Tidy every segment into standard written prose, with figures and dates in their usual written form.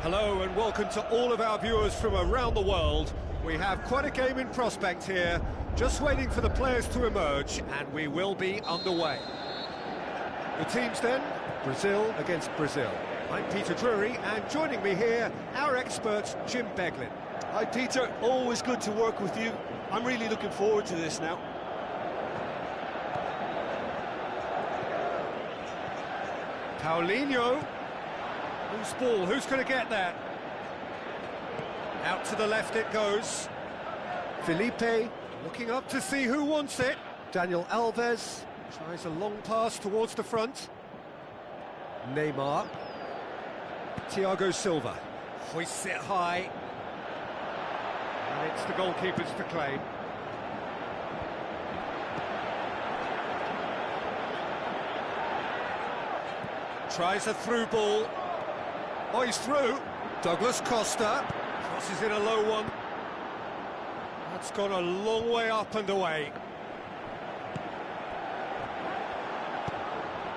Hello and welcome to all of our viewers from around the world. We have quite a game in prospect here, just waiting for the players to emerge, and we will be underway. The teams then, Brazil against Brazil. I'm Peter Drury, and joining me here, our expert, Jim Beglin. Hi Peter, always good to work with you. I'm really looking forward to this now. Paulinho. Who's ball? Who's going to get that? Out to the left it goes. Felipe looking up to see who wants it. Daniel Alves tries a long pass towards the front. Neymar. Thiago Silva hoists it high. And it's the goalkeepers to claim. Tries a through ball. Oh, he's through. Douglas Costa crosses in a low one. That's gone a long way up and away.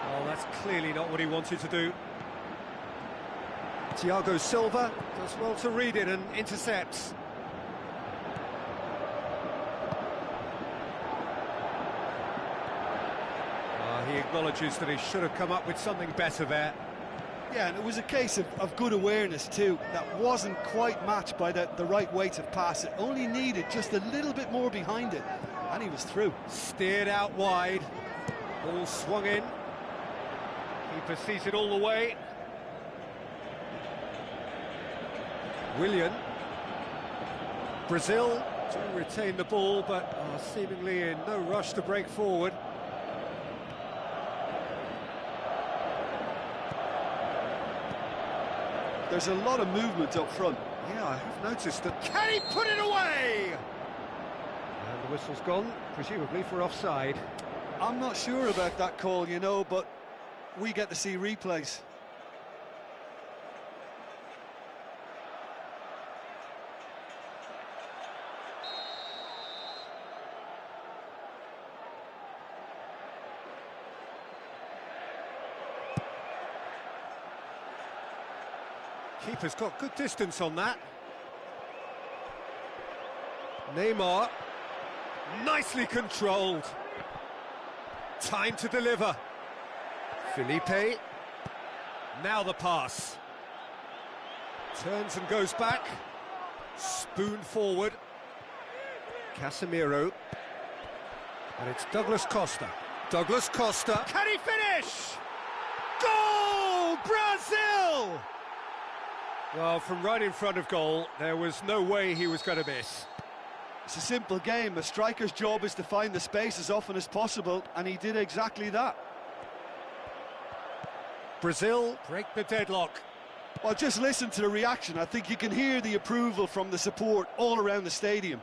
Oh, that's clearly not what he wanted to do. Thiago Silva does well to read it and intercepts. He acknowledges that he should have come up with something better there. Yeah, and it was a case of good awareness too. That wasn't quite matched by the right weight of pass. It only needed just a little bit more behind it, and he was through. Steered out wide. Ball swung in. Keeper sees it all the way. Willian. Brazil do retain the ball, but are seemingly in no rush to break forward. There's a lot of movement up front. Yeah, I have noticed that. Can he put it away? And the whistle's gone, presumably for offside. I'm not sure about that call, you know, but we get to see replays. Keeper's got good distance on that. Neymar, nicely controlled. Time to deliver. Felipe, now the pass. Turns and goes back. Spoon forward. Casemiro. And it's Douglas Costa. Douglas Costa. Can he finish? Goal! Brazil! Well, from right in front of goal, there was no way he was going to miss. It's a simple game. A striker's job is to find the space as often as possible, and he did exactly that. Brazil break the deadlock. Well, just listen to the reaction. I think you can hear the approval from the support all around the stadium.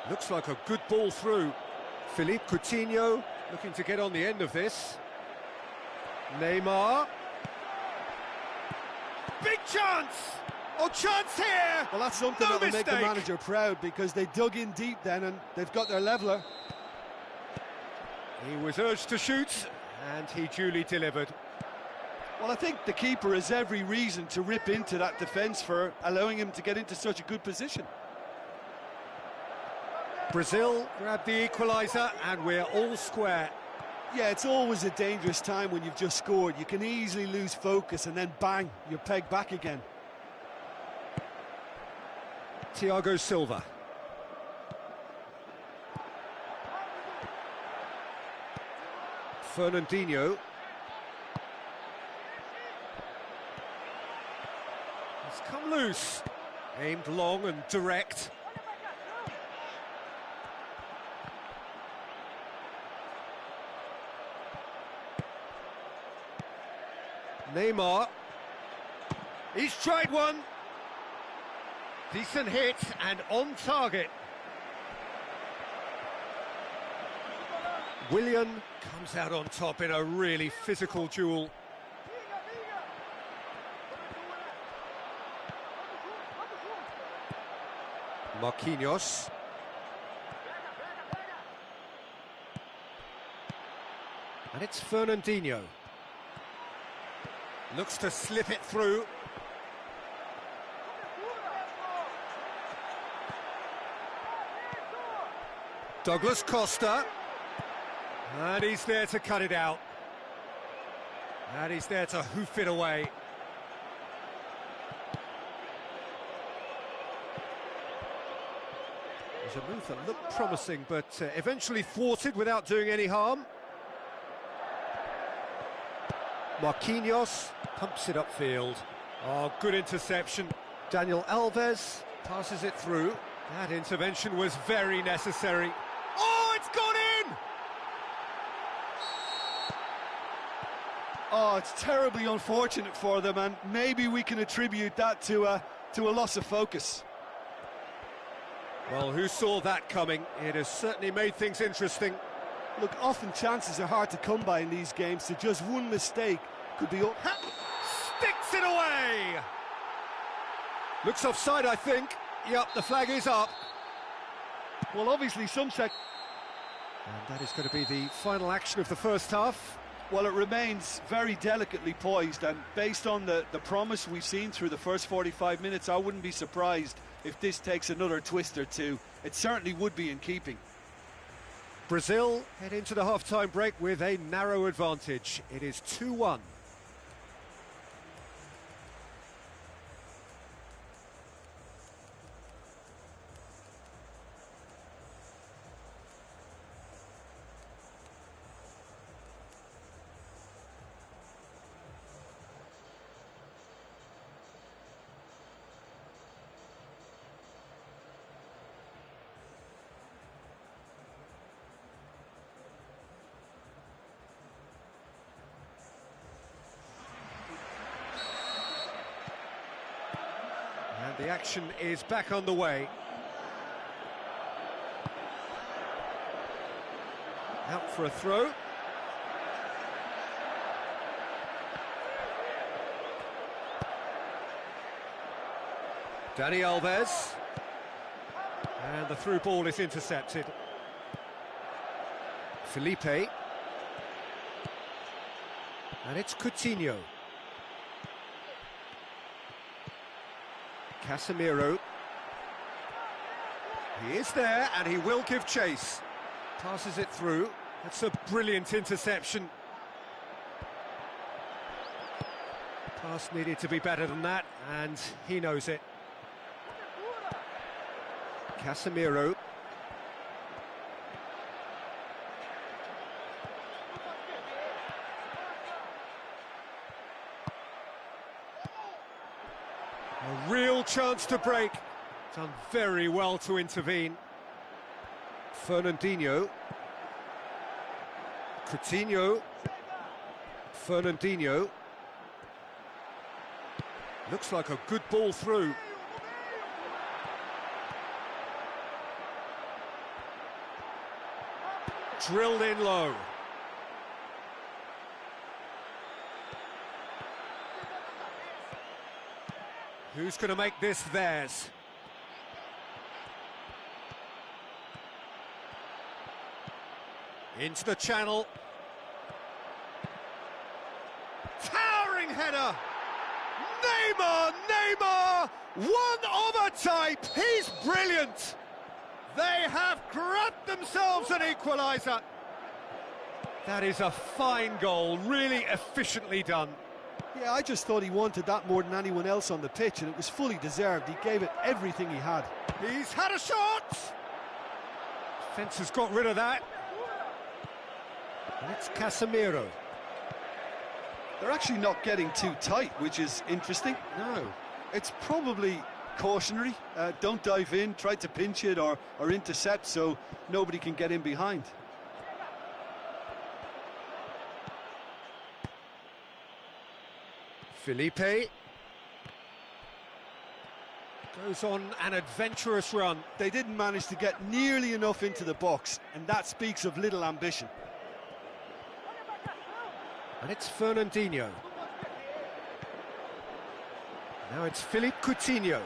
Looks like a good ball through. Philippe Coutinho looking to get on the end of this. Neymar. Big chance! Oh, chance here! Well, that's something no that will mistake. make the manager proud, because they dug in deep then and they've got their leveller. He was urged to shoot, and he duly delivered. Well, I think the keeper has every reason to rip into that defence for allowing him to get into such a good position. Brazil grabbed the equaliser, and we're all square. Yeah, it's always a dangerous time when you've just scored. You can easily lose focus and then bang, you're pegged back again. Thiago Silva. Fernandinho. He's come loose. Aimed long and direct. Neymar, he's tried one, decent hit and on target. Willian comes out on top in a really physical duel. Marquinhos. And it's Fernandinho. Looks to slip it through. Douglas Costa. And he's there to cut it out. And he's there to hoof it away. It was a move that looked promising, but eventually thwarted without doing any harm. Marquinhos pumps it upfield. Oh, good interception. Daniel Alves passes it through. That intervention was very necessary. Oh, it's gone in! Oh, it's terribly unfortunate for them, and maybe we can attribute that to a loss of focus. Well, who saw that coming? It has certainly made things interesting. Look, often chances are hard to come by in these games, so just one mistake could be up. Sticks it away! Looks offside, I think. Yep, the flag is up. Well, obviously some And that is going to be the final action of the first half. Well, it remains very delicately poised, and based on the promise we've seen through the first 45 minutes, I wouldn't be surprised if this takes another twist or two. It certainly would be in keeping. Brazil head into the half-time break with a narrow advantage. It is 2-1. And the action is back on the way. Out for a throw. Dani Alves. And the through ball is intercepted. Felipe. And it's Coutinho. Casemiro. He is there and he will give chase. Passes it through. That's a brilliant interception. Pass needed to be better than that, and he knows it. Casemiro. A real chance to break. Done very well to intervene. Fernandinho. Coutinho. Fernandinho. Looks like a good ball through. Drilled in low. Who's going to make this theirs? Into the channel. Towering header! Neymar! One of a type! He's brilliant! They have grabbed themselves an equaliser. That is a fine goal, really efficiently done. Yeah, I just thought he wanted that more than anyone else on the pitch, and it was fully deserved. He gave it everything he had. He's had a shot! Defence has got rid of that. And it's Casemiro. They're actually not getting too tight, which is interesting. No. It's probably cautionary. Don't dive in, try to pinch it or intercept so nobody can get in behind. Felipe goes on an adventurous run. They didn't manage to get nearly enough into the box, and that speaks of little ambition. And it's Fernandinho. Now it's Philippe Coutinho.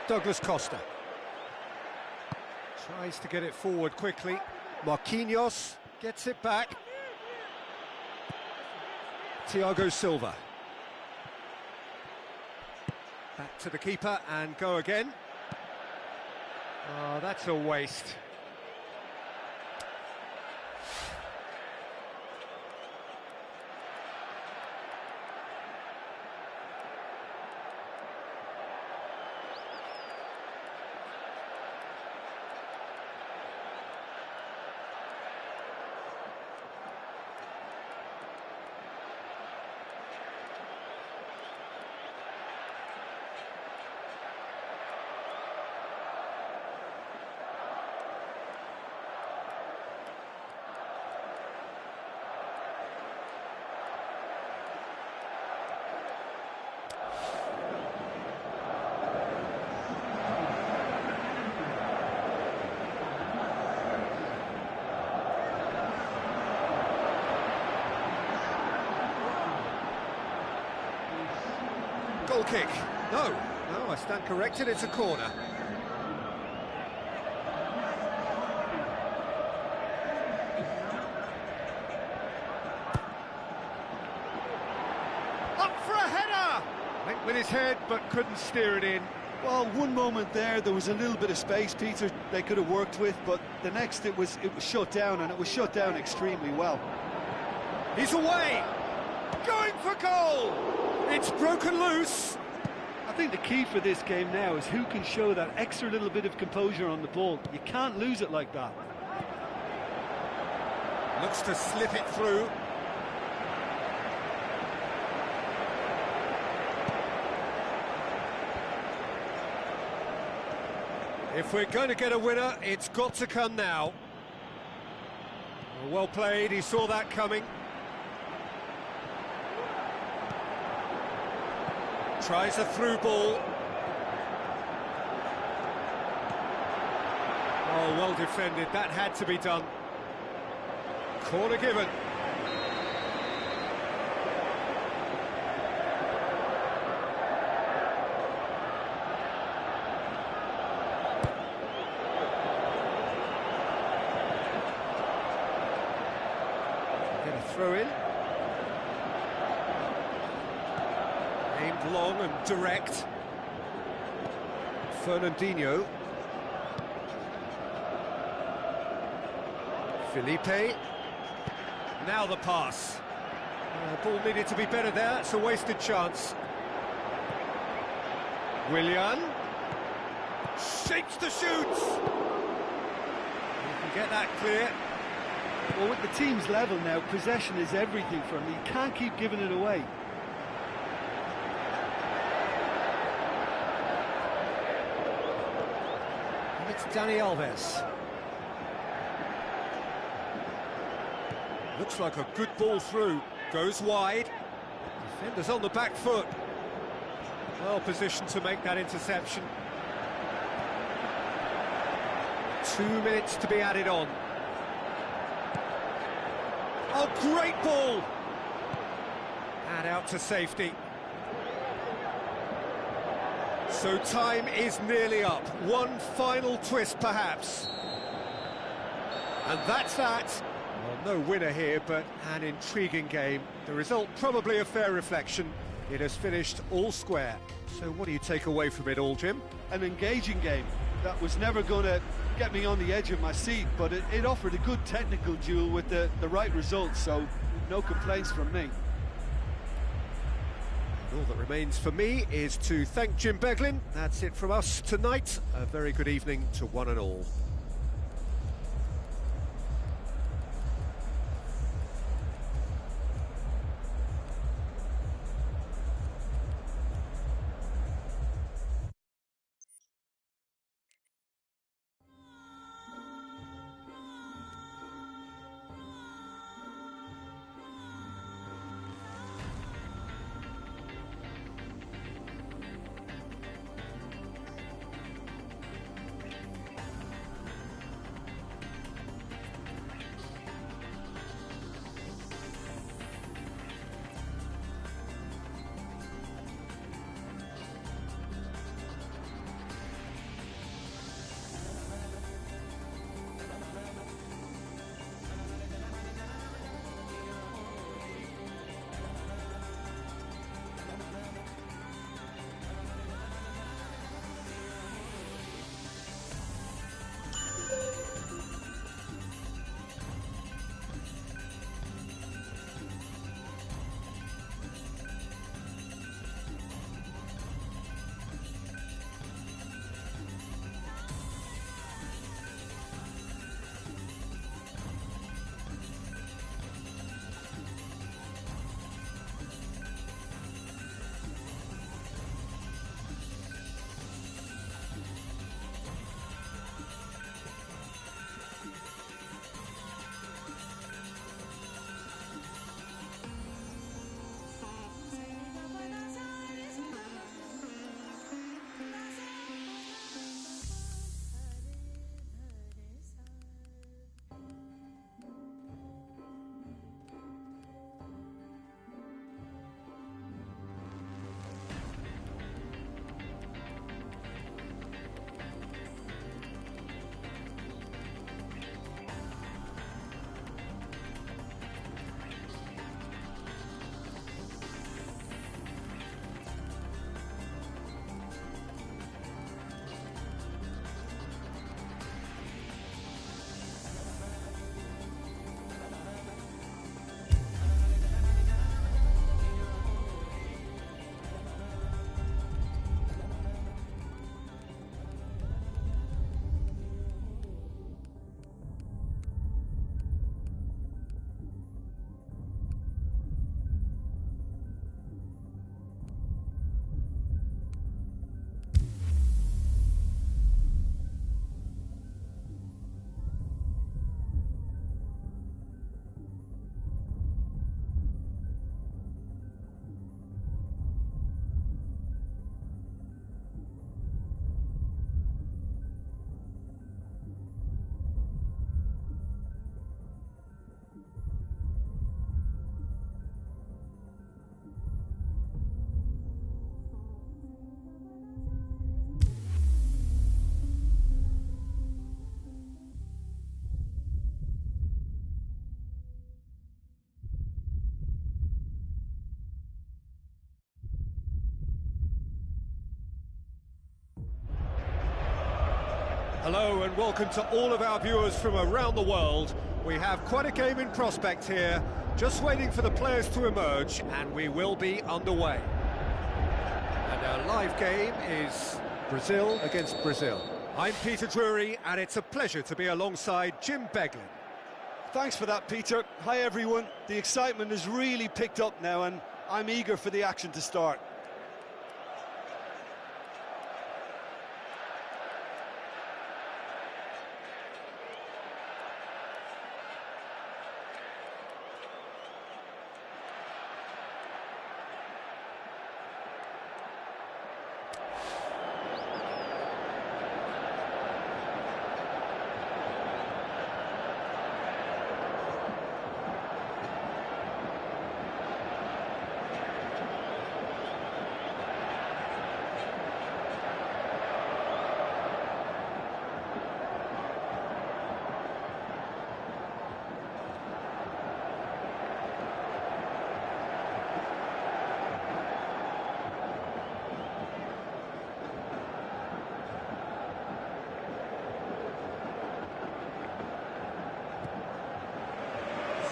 Douglas Costa. Tries to get it forward quickly. Marquinhos gets it back. Thiago Silva. Back to the keeper and go again. Oh, that's a waste. Goal kick. No, I stand corrected, it's a corner. Up for a header! Went with his head, but couldn't steer it in. Well, one moment there was a little bit of space, Peter, they could have worked with, but the next it was shut down, and it was shut down extremely well. He's away! Going for goal! It's broken loose! I think the key for this game now is who can show that extra little bit of composure on the ball. You can't lose it like that. Looks to slip it through. If we're going to get a winner, it's got to come now. Well played, he saw that coming. Tries a through ball. Oh, well defended, that had to be done. Corner given. Get a throw in. Aimed long and direct. Fernandinho. Felipe. Now the pass. Ball needed to be better there, it's a wasted chance. Willian. Shapes the shoots! You can get that clear. Well, with the team's level now, possession is everything for him. He can't keep giving it away. And it's Dani Alves. Looks like a good ball through. Goes wide. Defender's on the back foot. Well positioned to make that interception. 2 minutes to be added on. Oh, great ball! And out to safety. So time is nearly up. One final twist, perhaps. And that's that. Well, no winner here, but an intriguing game. The result probably a fair reflection. It has finished all square. So what do you take away from it all, Jim? An engaging game. That was never going to get me on the edge of my seat, but it offered a good technical duel with the right results, so no complaints from me. All that remains for me is to thank Jim Beglin. That's it from us tonight. A very good evening to one and all. Hello and welcome to all of our viewers from around the world. We have quite a game in prospect here, just waiting for the players to emerge, and we will be underway. And our live game is Brazil against Brazil. I'm Peter Drury, and it's a pleasure to be alongside Jim Beglin. Thanks for that, Peter. Hi, everyone. The excitement has really picked up now, and I'm eager for the action to start.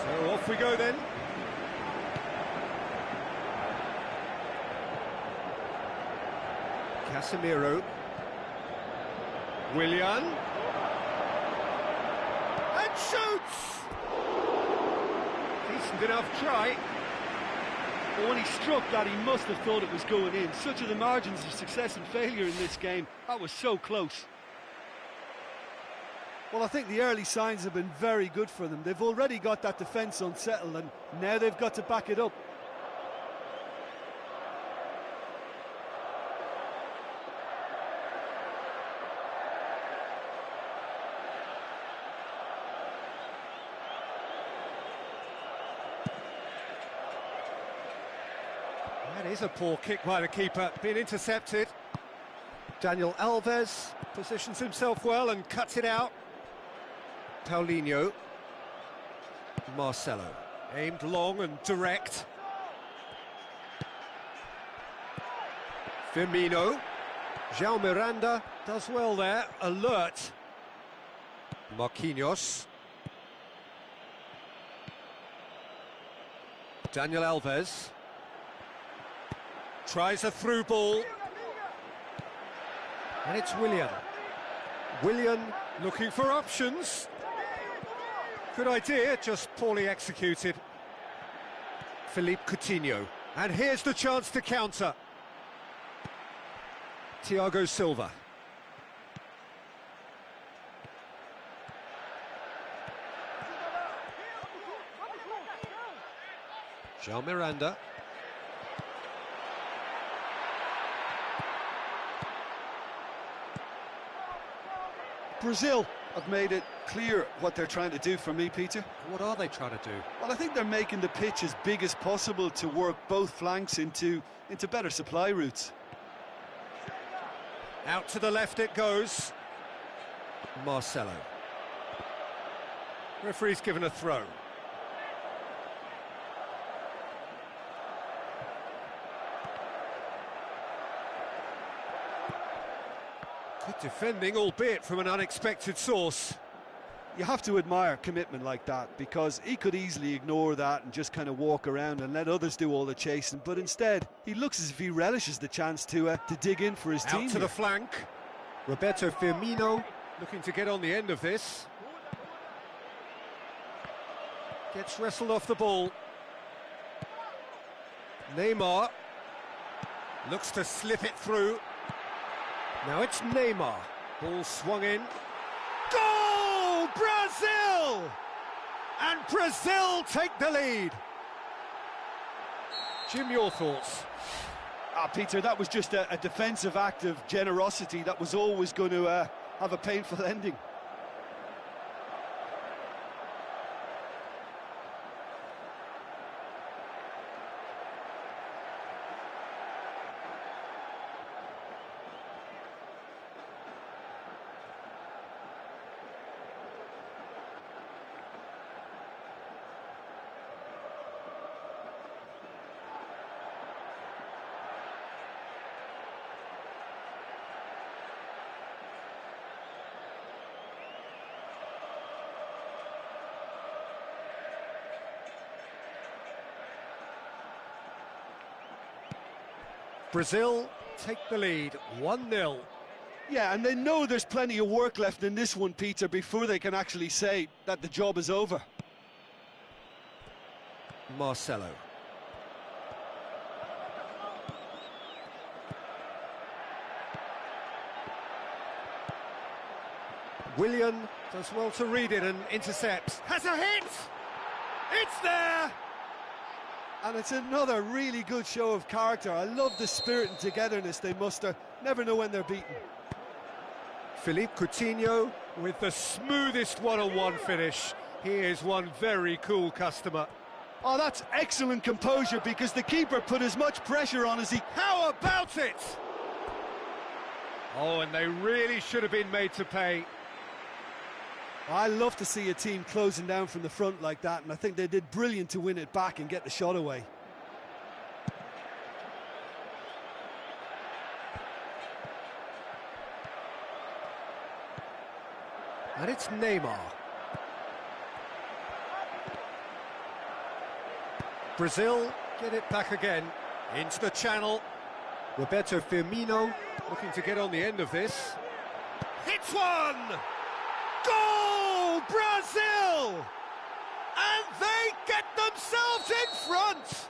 So off we go then. Casemiro. Willian. And shoots! Decent enough try. But when he struck that, he must have thought it was going in. Such are the margins of success and failure in this game. That was so close. Well, I think the early signs have been very good for them. They've already got that defence unsettled, and now they've got to back it up. That is a poor kick by the keeper, being intercepted. Daniel Alves positions himself well and cuts it out. Paulinho. Marcelo. Aimed long and direct. Firmino. João Miranda does well there, alert. Marquinhos. Daniel Alves. Tries a through ball. And it's Willian. Willian looking for options. Good idea, just poorly executed. Philippe Coutinho. And here's the chance to counter. Thiago Silva. João Miranda. Brazil have made it clear what they're trying to do for me, Peter. What are they trying to do? Well, I think they're making the pitch as big as possible to work both flanks into better supply routes. Out to the left it goes. Marcelo. Referee's given a throw. Good defending, albeit from an unexpected source. You have to admire commitment like that, because he could easily ignore that and just kind of walk around and let others do all the chasing, but instead he looks as if he relishes the chance to dig in for his team. Out to the flank. Roberto Firmino looking to get on the end of this. Gets wrestled off the ball. Neymar looks to slip it through. Now it's Neymar. Ball swung in. Goal! Brazil! And Brazil take the lead. Jim, your thoughts? Peter, that was just a defensive act of generosity that was always going to have a painful ending. Brazil take the lead, 1-0. Yeah, and they know there's plenty of work left in this one, Peter, before they can actually say that the job is over. Marcelo. Willian does well to read it and intercepts. Has a hit! It's there! And it's another really good show of character. I love the spirit and togetherness they muster. Never know when they're beaten. Philippe Coutinho with the smoothest one-on-one finish. He is one very cool customer. Oh, that's excellent composure, because the keeper put as much pressure on as he... How about it? Oh, and they really should have been made to pay. I love to see a team closing down from the front like that, and I think they did brilliant to win it back and get the shot away. And it's Neymar. Brazil get it back again, into the channel. Roberto Firmino looking to get on the end of this. Hits one! Goal! Brazil! And they get themselves in front!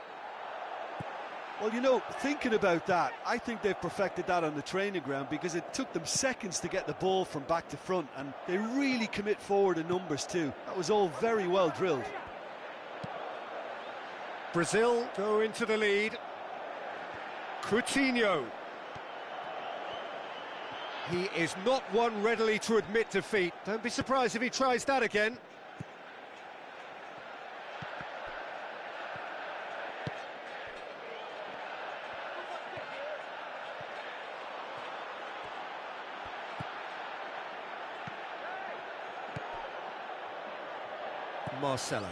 Well, you know, thinking about that, I think they've perfected that on the training ground, because it took them seconds to get the ball from back to front, and they really commit forward in numbers too. That was all very well drilled. Brazil go into the lead. Coutinho. He is not one readily to admit defeat. Don't be surprised if he tries that again. Marcelo.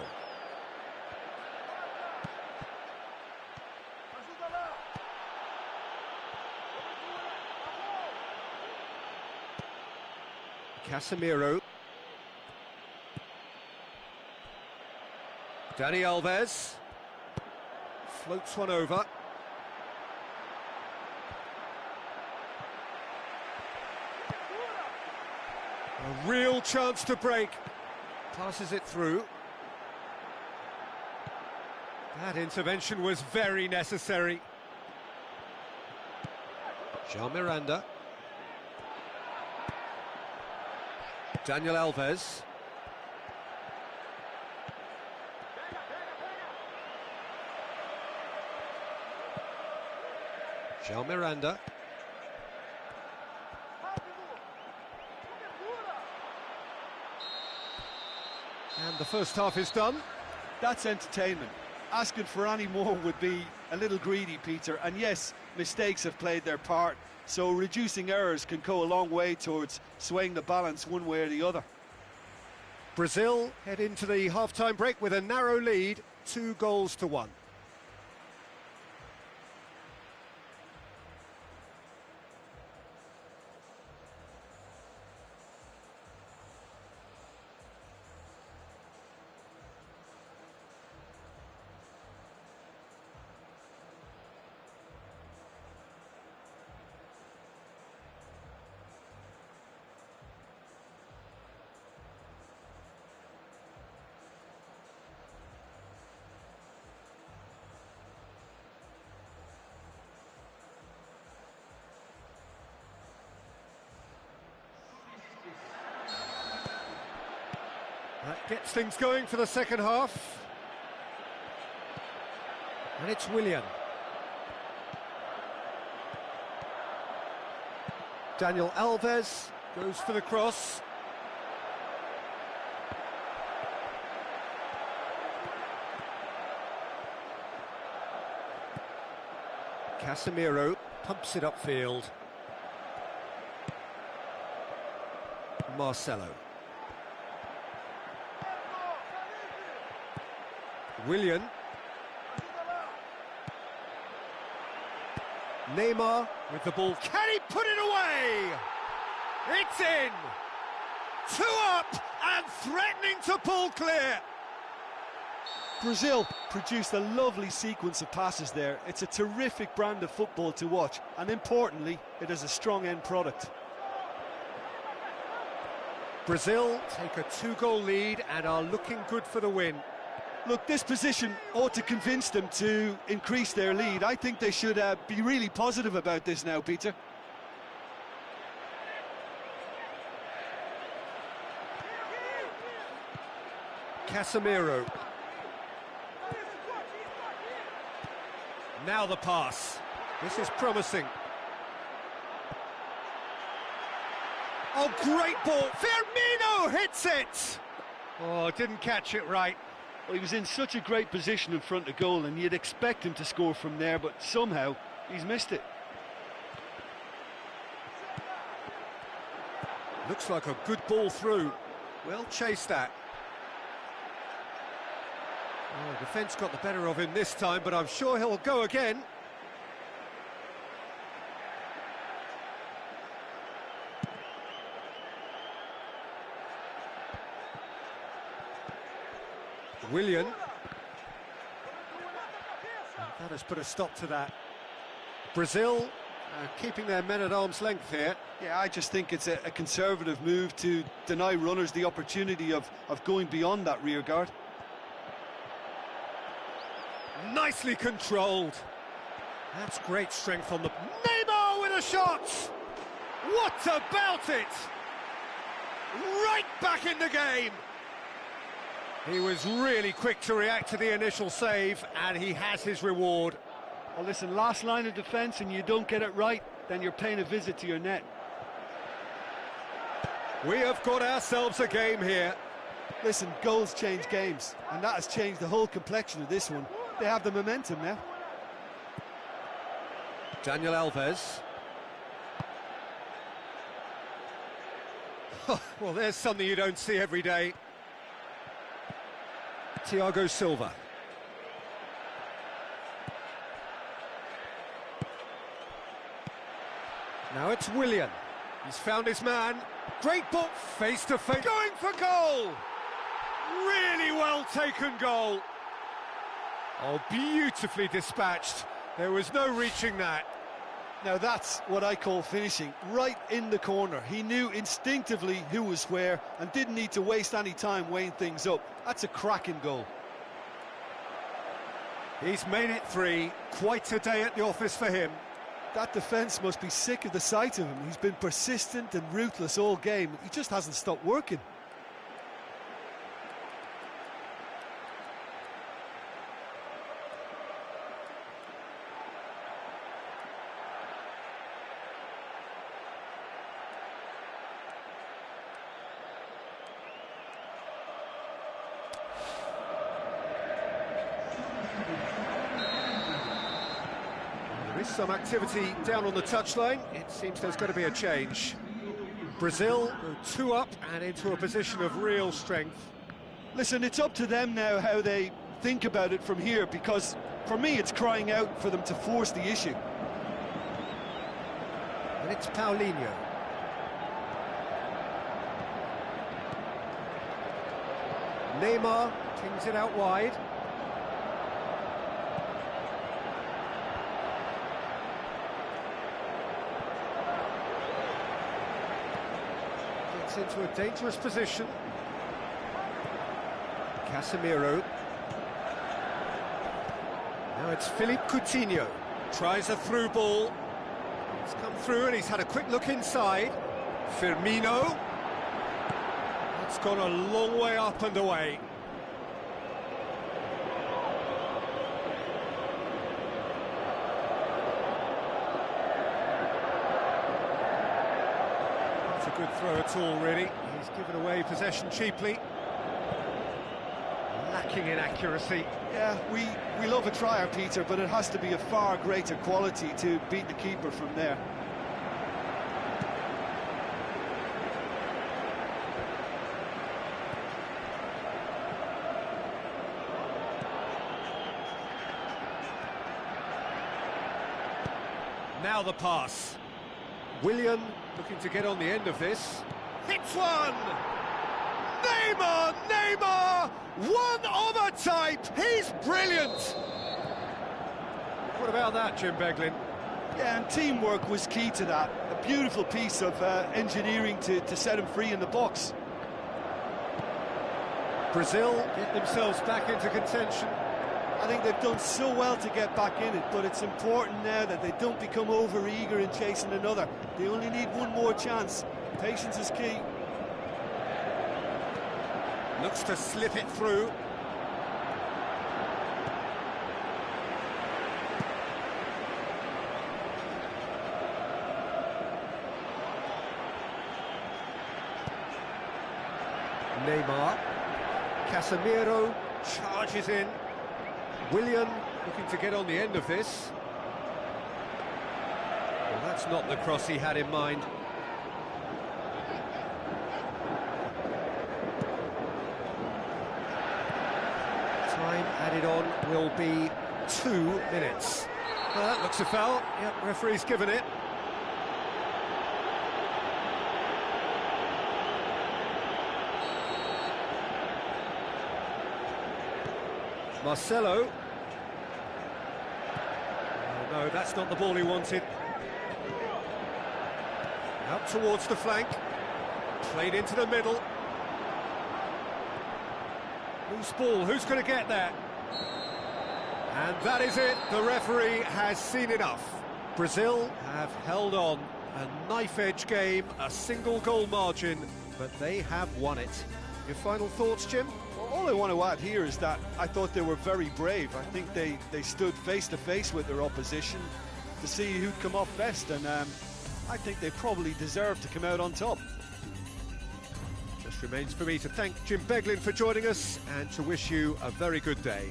Casemiro. Dani Alves. Floats one over. A real chance to break. Passes it through. That intervention was very necessary. Jean Miranda. Daniel Alves. Jean Miranda. And the first half is done. That's entertainment. Asking for any more would be a little greedy, Peter. And yes, mistakes have played their part, so reducing errors can go a long way towards swaying the balance one way or the other. Brazil head into the half-time break with a narrow lead, 2-1. That gets things going for the second half. And it's Willian. Daniel Alves goes for the cross. Casemiro pumps it upfield. Marcelo. Willian. Neymar with the ball. Can he put it away? It's in! 2 up and threatening to pull clear. Brazil produced a lovely sequence of passes there. It's a terrific brand of football to watch, and importantly, it is a strong end product. Brazil take a 2-goal lead and are looking good for the win. Look, this position ought to convince them to increase their lead. I think they should be really positive about this now, Peter. Casemiro. Now the pass. This is promising. Oh, great ball. Firmino hits it. Oh, didn't catch it right. Well, he was in such a great position in front of goal, and you'd expect him to score from there, but somehow he's missed it. Looks like a good ball through. Well chased that. Oh, defence got the better of him this time, but I'm sure he'll go again. Willian. That has put a stop to that. Brazil keeping their men at arm's length here. Yeah, I just think it's a conservative move to deny runners the opportunity of going beyond that rear guard. Nicely controlled. That's great strength on the... Neymar with a shot! What about it? Right back in the game! He was really quick to react to the initial save, and he has his reward. Well, listen, last line of defence and you don't get it right, then you're paying a visit to your net. We have got ourselves a game here. Listen, goals change games, and that has changed the whole complexion of this one. They have the momentum now. Daniel Alves. Well, there's something you don't see every day. Thiago Silva. Now it's Willian. He's found his man. Great ball, face to face. Going for goal! Really well taken goal. Oh, beautifully dispatched. There was no reaching that. Now that's what I call finishing, right in the corner. He knew instinctively who was where and didn't need to waste any time weighing things up. That's a cracking goal. He's made it 3. Quite a day at the office for him. That defence must be sick of the sight of him. He's been persistent and ruthless all game. He just hasn't stopped working. There is some activity down on the touchline. It seems there's going to be a change. Brazil go 2 up and into a position of real strength. Listen, it's up to them now how they think about it from here, because for me it's crying out for them to force the issue. And it's Paulinho. Neymar kings it out wide. Gets into a dangerous position. Casemiro. Now it's Philippe Coutinho. Tries a through ball. It's come through and he's had a quick look inside. Firmino. It's gone a long way up and away. It's a good throw at all, really. He's given away possession cheaply. Lacking in accuracy. Yeah, we love a trier, Peter, but it has to be a far greater quality to beat the keeper from there. Now the pass. Willian looking to get on the end of this. Hits one! Neymar! Neymar! One of a type! He's brilliant! What about that, Jim Beglin? Yeah, and teamwork was key to that. A beautiful piece of engineering to set him free in the box. Brazil get themselves back into contention. I think they've done so well to get back in it, but it's important now that they don't become over-eager in chasing another. They only need one more chance. Patience is key. Looks to slip it through. Neymar. Casemiro charges in. Willian looking to get on the end of this. Well, that's not the cross he had in mind. Time added on will be 2 minutes. Well, that looks a foul. Yep, referee's given it. Marcelo. Oh, no, that's not the ball he wanted. Out towards the flank. Played into the middle. Loose ball, who's going to get that? And that is it, the referee has seen enough. Brazil have held on, a knife-edge game, a single goal margin, but they have won it. Your final thoughts, Jim? All I want to add here is that I thought they were very brave. I think they stood face to face with their opposition to see who'd come off best, and I think they probably deserve to come out on top. Just remains for me to thank Jim Beglin for joining us and to wish you a very good day.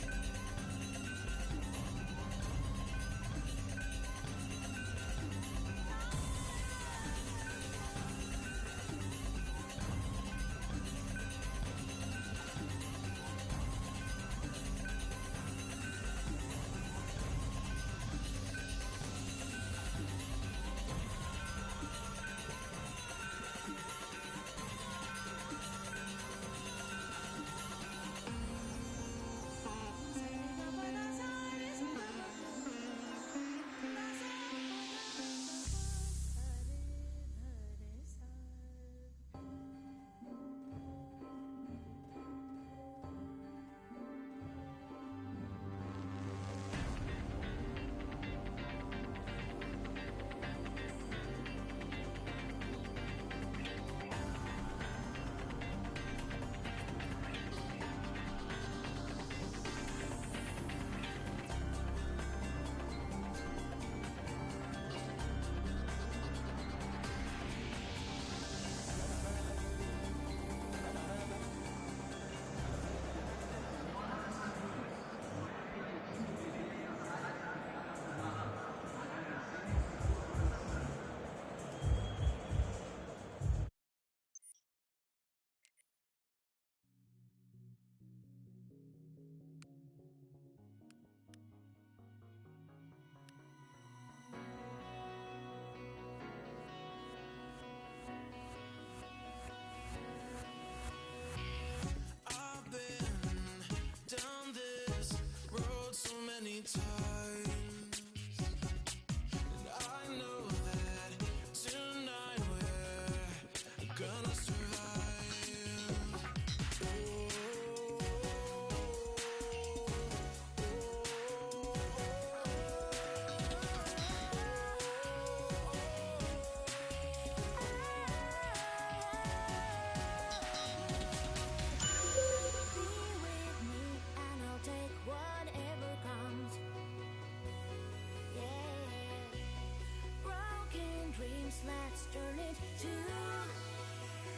Let's turn it to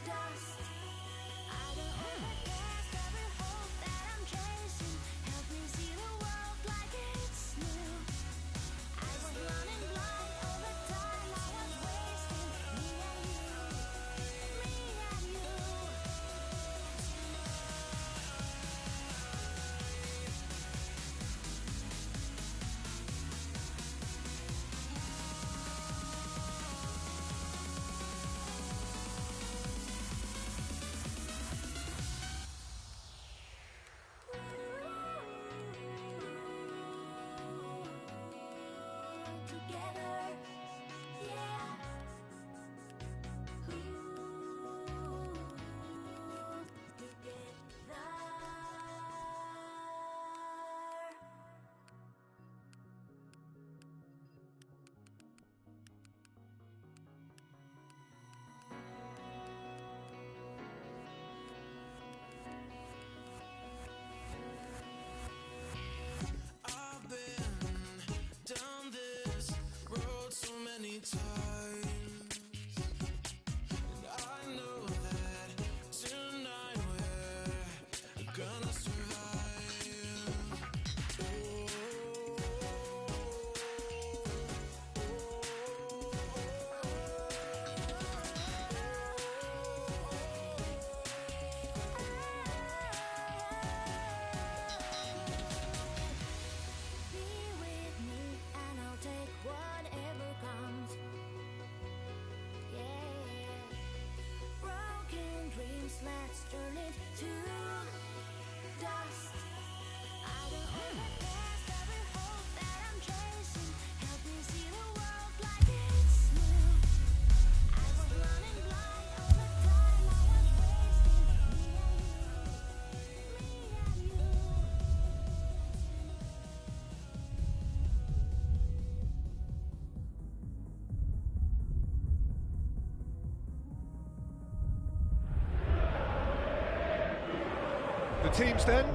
dust. I don't overcast every hope that I'm chasing. Help me see the world like it's new. I was running blind all the time I was wasting. Me and you, me and you. let's turn it to dust. I don't own the past, every hope that I'm chasing. Help me see the world like it's new. I was running blind all the time, I was wasting me and you. The teams then,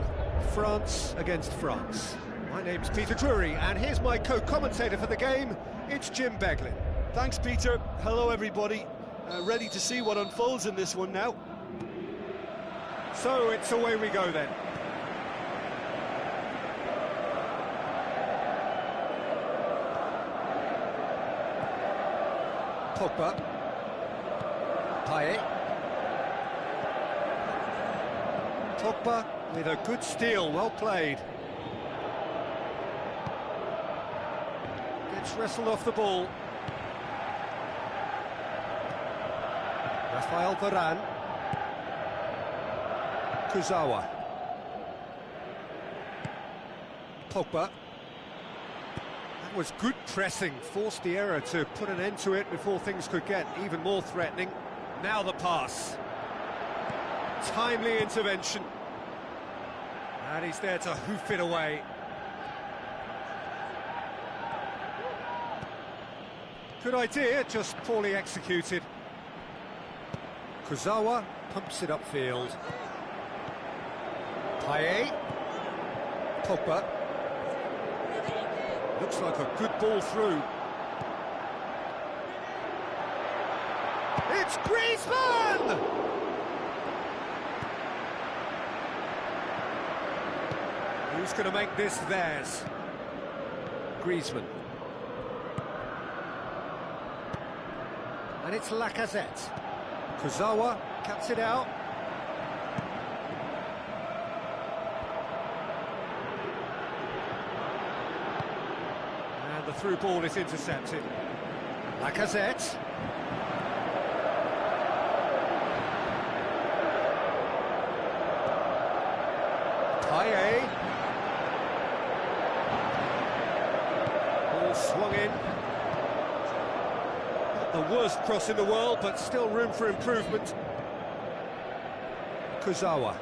France against France. My name's Peter Drury, and here's my co-commentator for the game, it's Jim Beglin. Thanks, Peter. Hello, everybody. Ready to see what unfolds in this one now. So it's away we go then. Pogba. Payet. Pogba with a good steal, well played. Gets wrestled off the ball. Rafael Varane. Kurzawa. Pogba. That was good pressing, forced the error to put an end to it before things could get even more threatening. Now the pass. Timely intervention. And he's there to hoof it away. Good idea, just poorly executed. Kurzawa pumps it upfield. Payet. Pogba. Looks like a good ball through. It's Griezmann! Who's going to make this theirs? Griezmann. And it's Lacazette. Kurzawa cuts it out. And the through ball is intercepted. Lacazette. Payet. Ball swung in. Not the worst cross in the world, but still room for improvement. Kurzawa.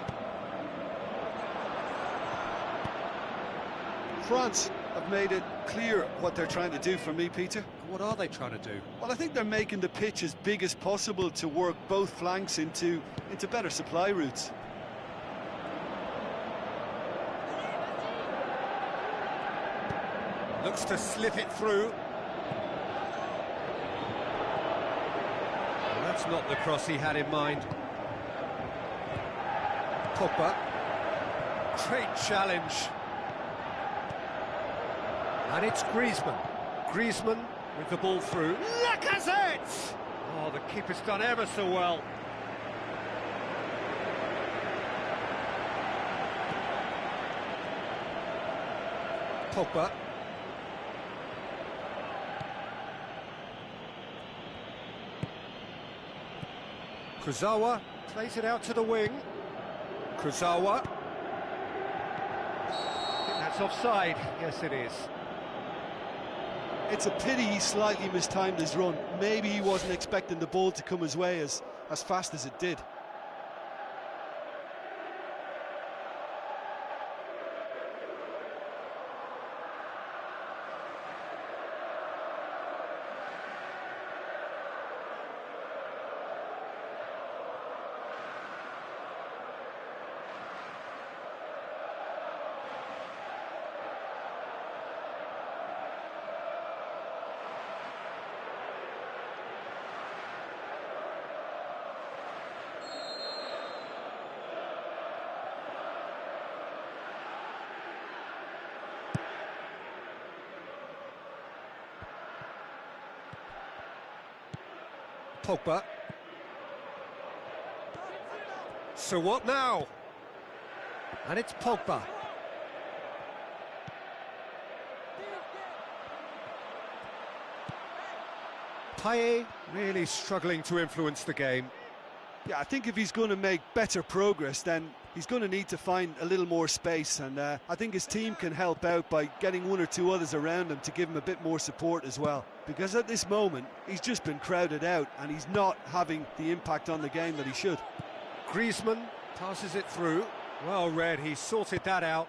France have made it clear what they're trying to do for me, Peter. What are they trying to do? Well, I think they're making the pitch as big as possible to work both flanks into better supply routes. Looks to slip it through. Well, that's not the cross he had in mind. Pogba. Great challenge. And it's Griezmann. Griezmann with the ball through. Lacazette! Oh, the keeper's done ever so well. Pogba. Kurzawa plays it out to the wing. Kurzawa. I think that's offside. Yes, it is. It's a pity he slightly mistimed his run. Maybe he wasn't expecting the ball to come his way as fast as it did. Pogba. So what now? And it's Pogba. Payet really struggling to influence the game. Yeah, I think if he's going to make better progress, then he's going to need to find a little more space, and I think his team can help out by getting one or two others around him to give him a bit more support as well. Because at this moment, he's just been crowded out and he's not having the impact on the game that he should. Griezmann passes it through. Well read, he sorted that out.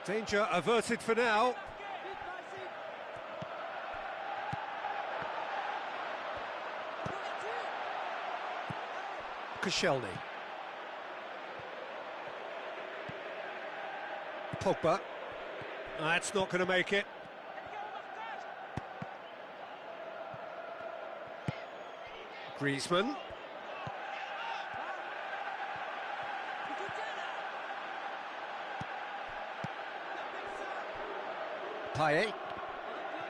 Danger averted for now. Koscielny. Pogba. That's not going to make it. Griezmann. Payet.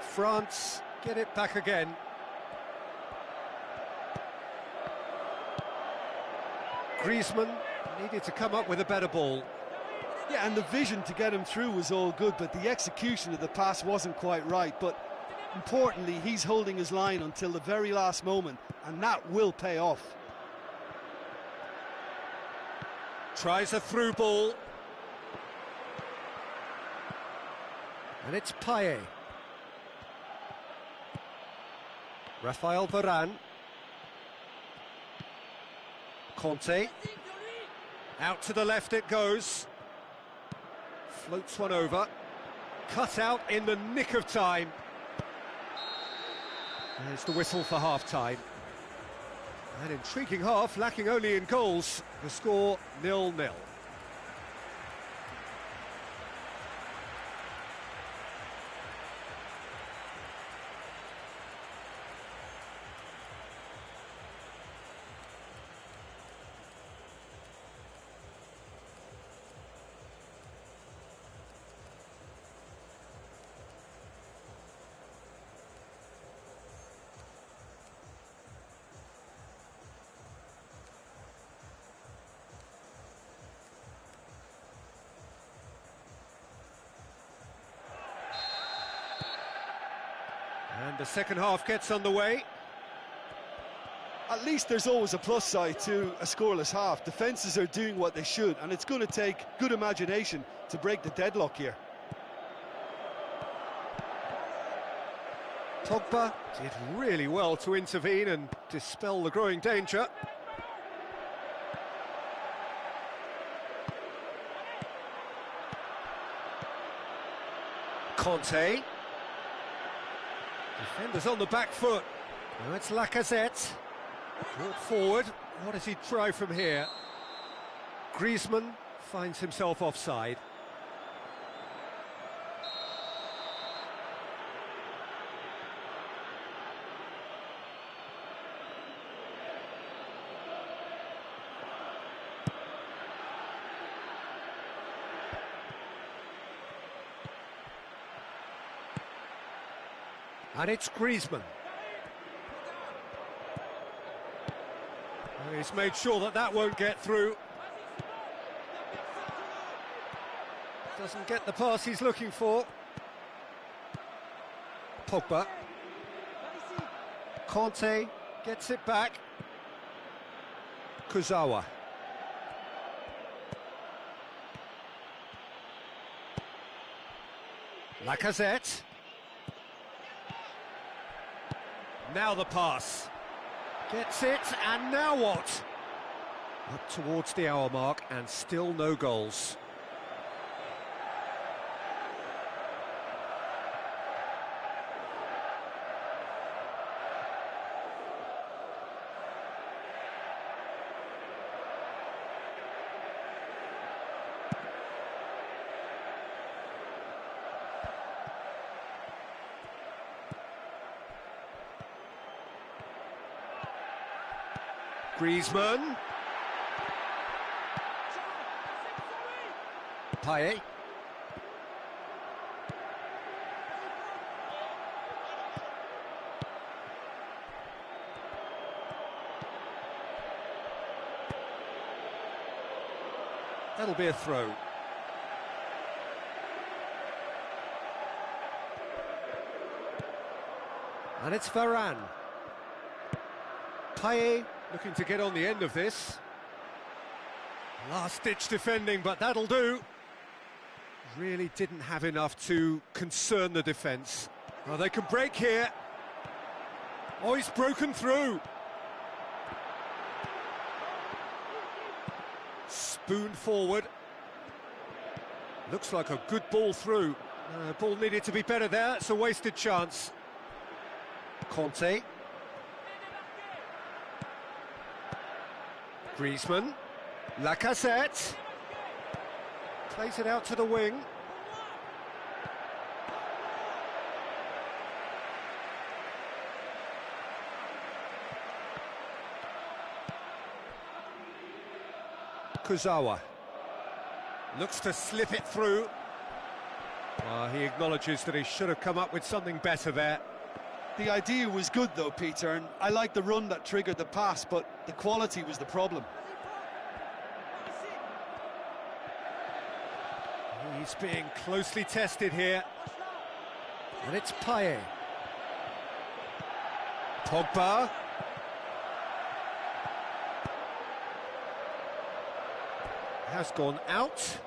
France get it back again. Griezmann needed to come up with a better ball. Yeah, and the vision to get him through was all good, but the execution of the pass wasn't quite right. But importantly, he's holding his line until the very last moment, and that will pay off. Tries a through ball. And it's Payet. Rafael Varane. Conte. Out to the left it goes. Floats one over. Cut out in the nick of time. There's the whistle for half-time. An intriguing half, lacking only in goals. The score 0-0. And the second half gets underway. At least there's always a plus side to a scoreless half. Defences are doing what they should, and it's going to take good imagination to break the deadlock here. Pogba did really well to intervene and dispel the growing danger. Conte. Defenders on the back foot. Now it's Lacazette. Brought forward. What does he try from here? Griezmann finds himself offside. And it's Griezmann. And he's made sure that that won't get through. Doesn't get the pass he's looking for. Pogba. Conte gets it back. Kurzawa. Lacazette. Now the pass. Gets it, and now what? Up towards the hour mark, and still no goals. Griezmann. Payet. That'll be a throw. And it's Varane. Payet Looking to get on the end of this. Last-ditch defending, but that'll do. Really didn't have enough to concern the defence. Well, they can break here. Oh, he's broken through. Spoon forward. Looks like a good ball through. Ball needed to be better there. It's a wasted chance. Conte. Griezmann. Lacazette. Plays it out to the wing. Kurzawa. Looks to slip it through. He acknowledges that he should have come up with something better there. The idea was good though, Peter, and I like the run that triggered the pass, but the quality was the problem. He's being closely tested here. And it's Payet. Pogba. Has gone out.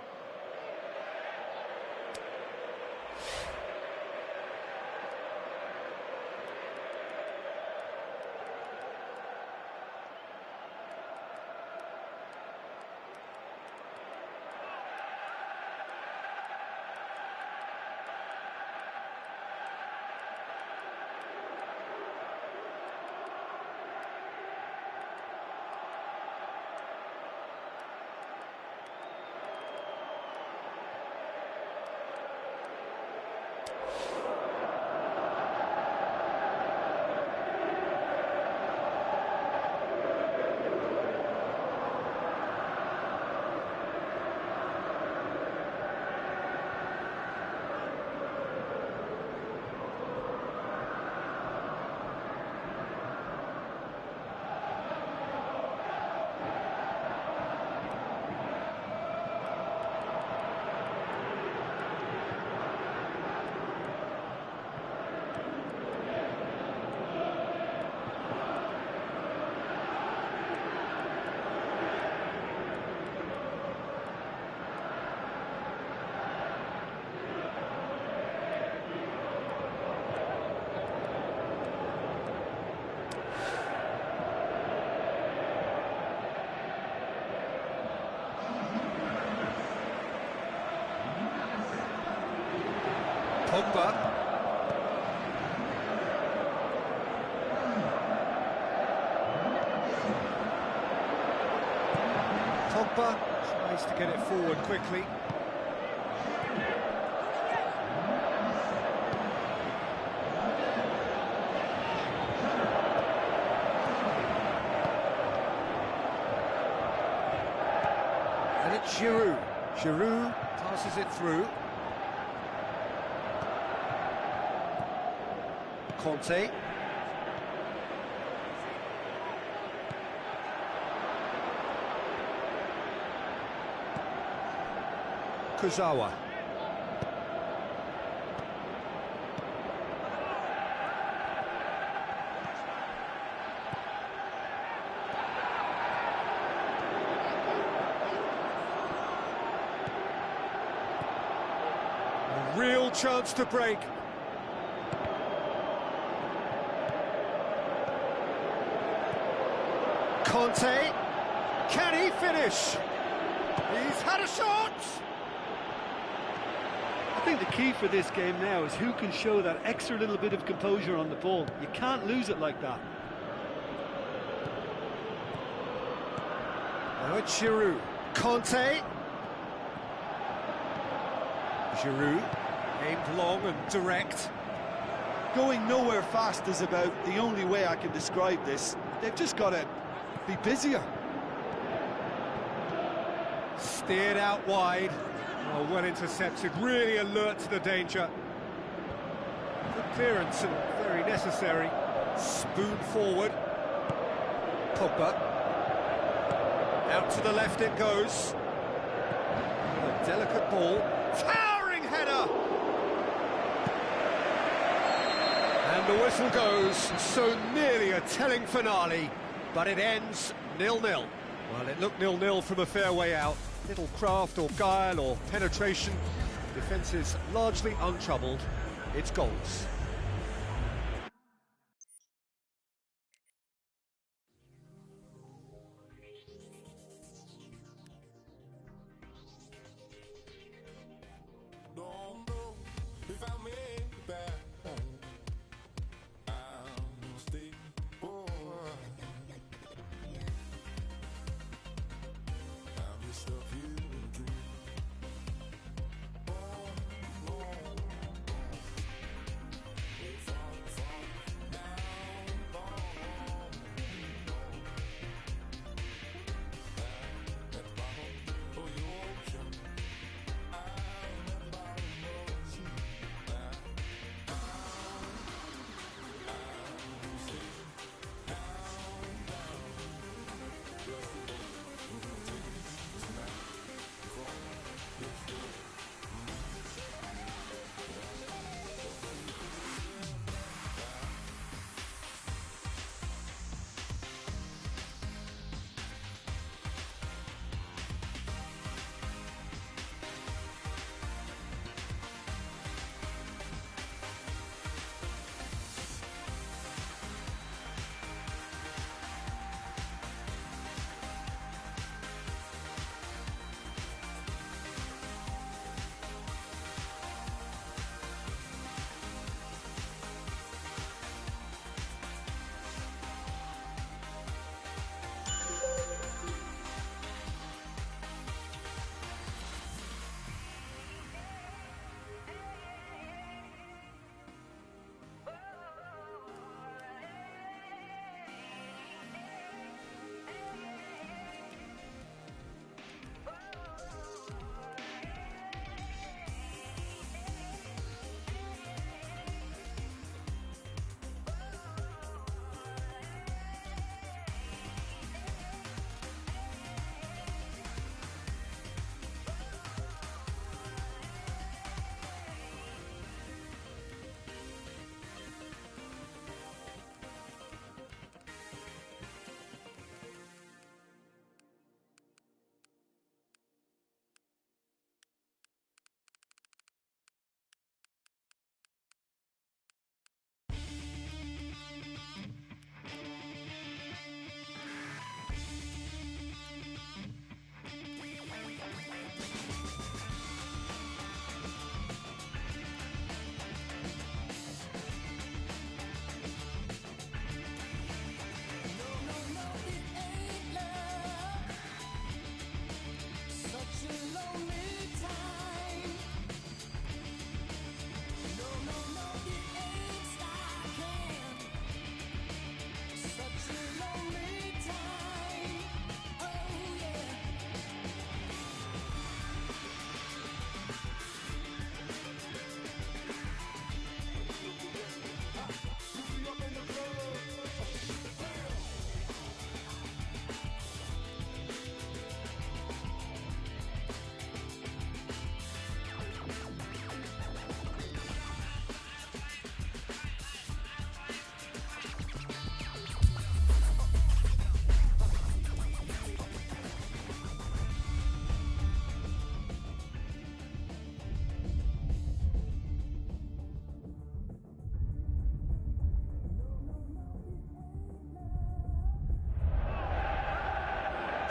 Pogba. Pogba tries to get it forward quickly. And it's Giroud. Giroud passes it through. Conte. Kurzawa. A real chance to break. Conte, can he finish? He's had a shot! I think the key for this game now is who can show that extra little bit of composure on the ball. You can't lose it like that. Now it's Giroud. Conte. Giroud, aimed long and direct. Going nowhere fast is about the only way I can describe this. They've just got to be busier. Steered out wide. Oh, well intercepted, really alert to the danger. Good clearance and very necessary. Spoon forward. Pogba. Out to the left it goes. A delicate ball. Towering header! And the whistle goes, so nearly a telling finale. but it ends 0-0. Well, it looked 0-0 from a fair way out. Little craft or guile or penetration. Defence is largely untroubled. It's goals. Don't know if I make it back home. I'll stay for I'm just up here dreaming. Way far, far down, at the bottom of your ocean.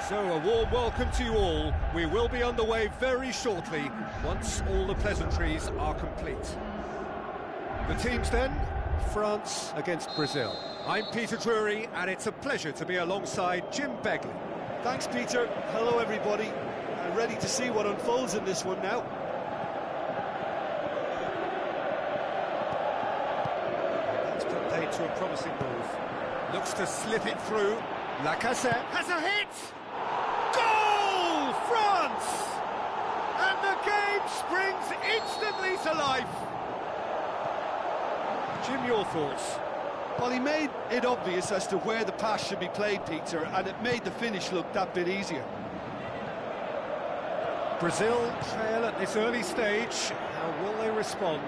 So a warm welcome to you all. We will be underway very shortly, once all the pleasantries are complete. The teams then, France against Brazil. I'm Peter Drury, and it's a pleasure to be alongside Jim Begley. Thanks, Peter. Hello, everybody. Ready to see what unfolds in this one now. That's put paid to a promising move. Looks to slip it through. Lacazette has a hit! Goal! France! And the game springs instantly to life. Jim, your thoughts? Well, he made it obvious as to where the pass should be played, Peter, and it made the finish look that bit easier. Brazil trail at this early stage. How will they respond?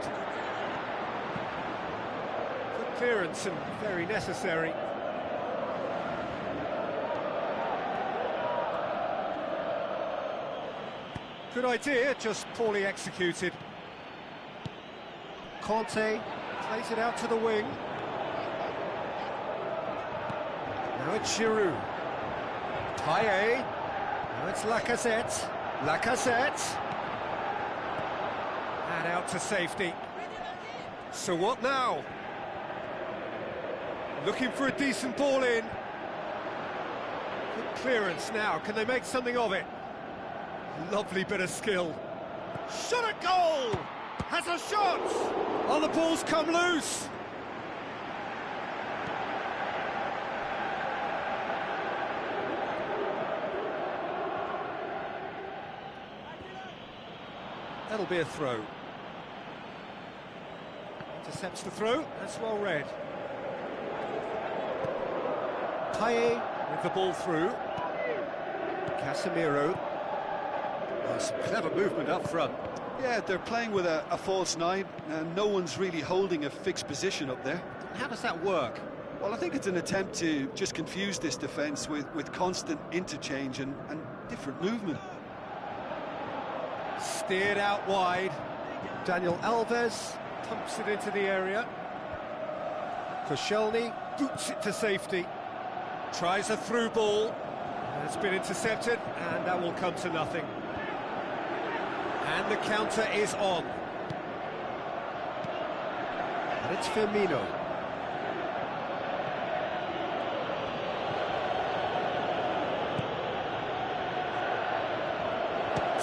Good clearance and very necessary. Good idea, just poorly executed. Conte plays it out to the wing. Now it's Giroud. Payet. Now it's Lacazette. Lacazette. And out to safety. So what now? Looking for a decent ball in. Good clearance now. Can they make something of it? Lovely bit of skill. Shot at goal! Has a shot! Oh, the ball's come loose! That'll be a throw. Intercepts the throw, that's well read. Payet with the ball through. Casemiro. Oh, some clever movement up front. Yeah, they're playing with a false nine, and no one's really holding a fixed position up there. How does that work? Well, I think it's an attempt to just confuse this defence with constant interchange and different movement. Steered out wide. Daniel Alves pumps it into the area. Koscielny boots it to safety. Tries a through ball. It's been intercepted, and that will come to nothing. And the counter is on. And it's Firmino.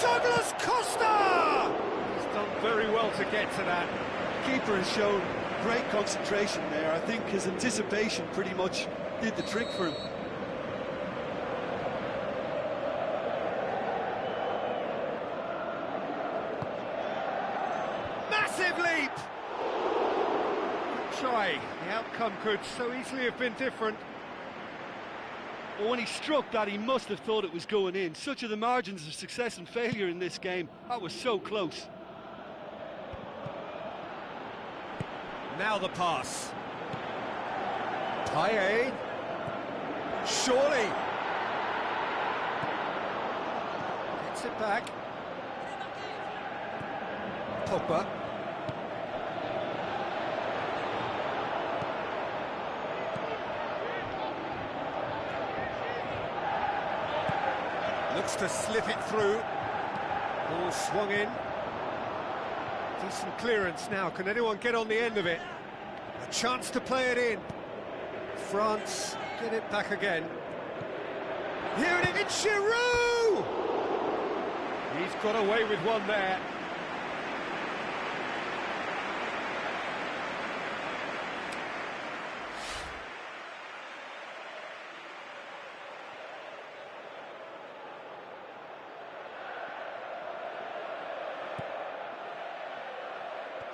Douglas Costa! He's done very well to get to that. Keeper has shown great concentration there. I think his anticipation pretty much did the trick for him. Massive leap! Good try. The outcome could so easily have been different. Well, when he struck that, he must have thought it was going in. Such are the margins of success and failure in this game. That was so close. Now the pass. Payet. Surely. Gets it back. Pogba. Looks to slip it through. Ball swung in. Decent clearance now. Can anyone get on the end of it? A chance to play it in. France get it back again. Here it is, it's Giroud! He's got away with one there.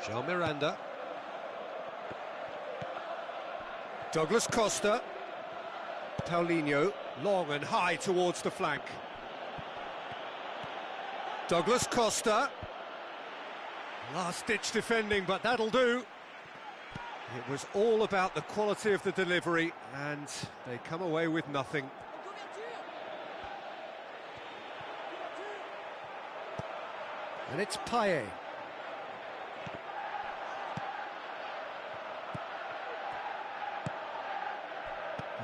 Jean Miranda. Douglas Costa. Paulinho, long and high towards the flank. Douglas Costa. Last-ditch defending, but that'll do. It was all about the quality of the delivery, and they come away with nothing. And it's Payet.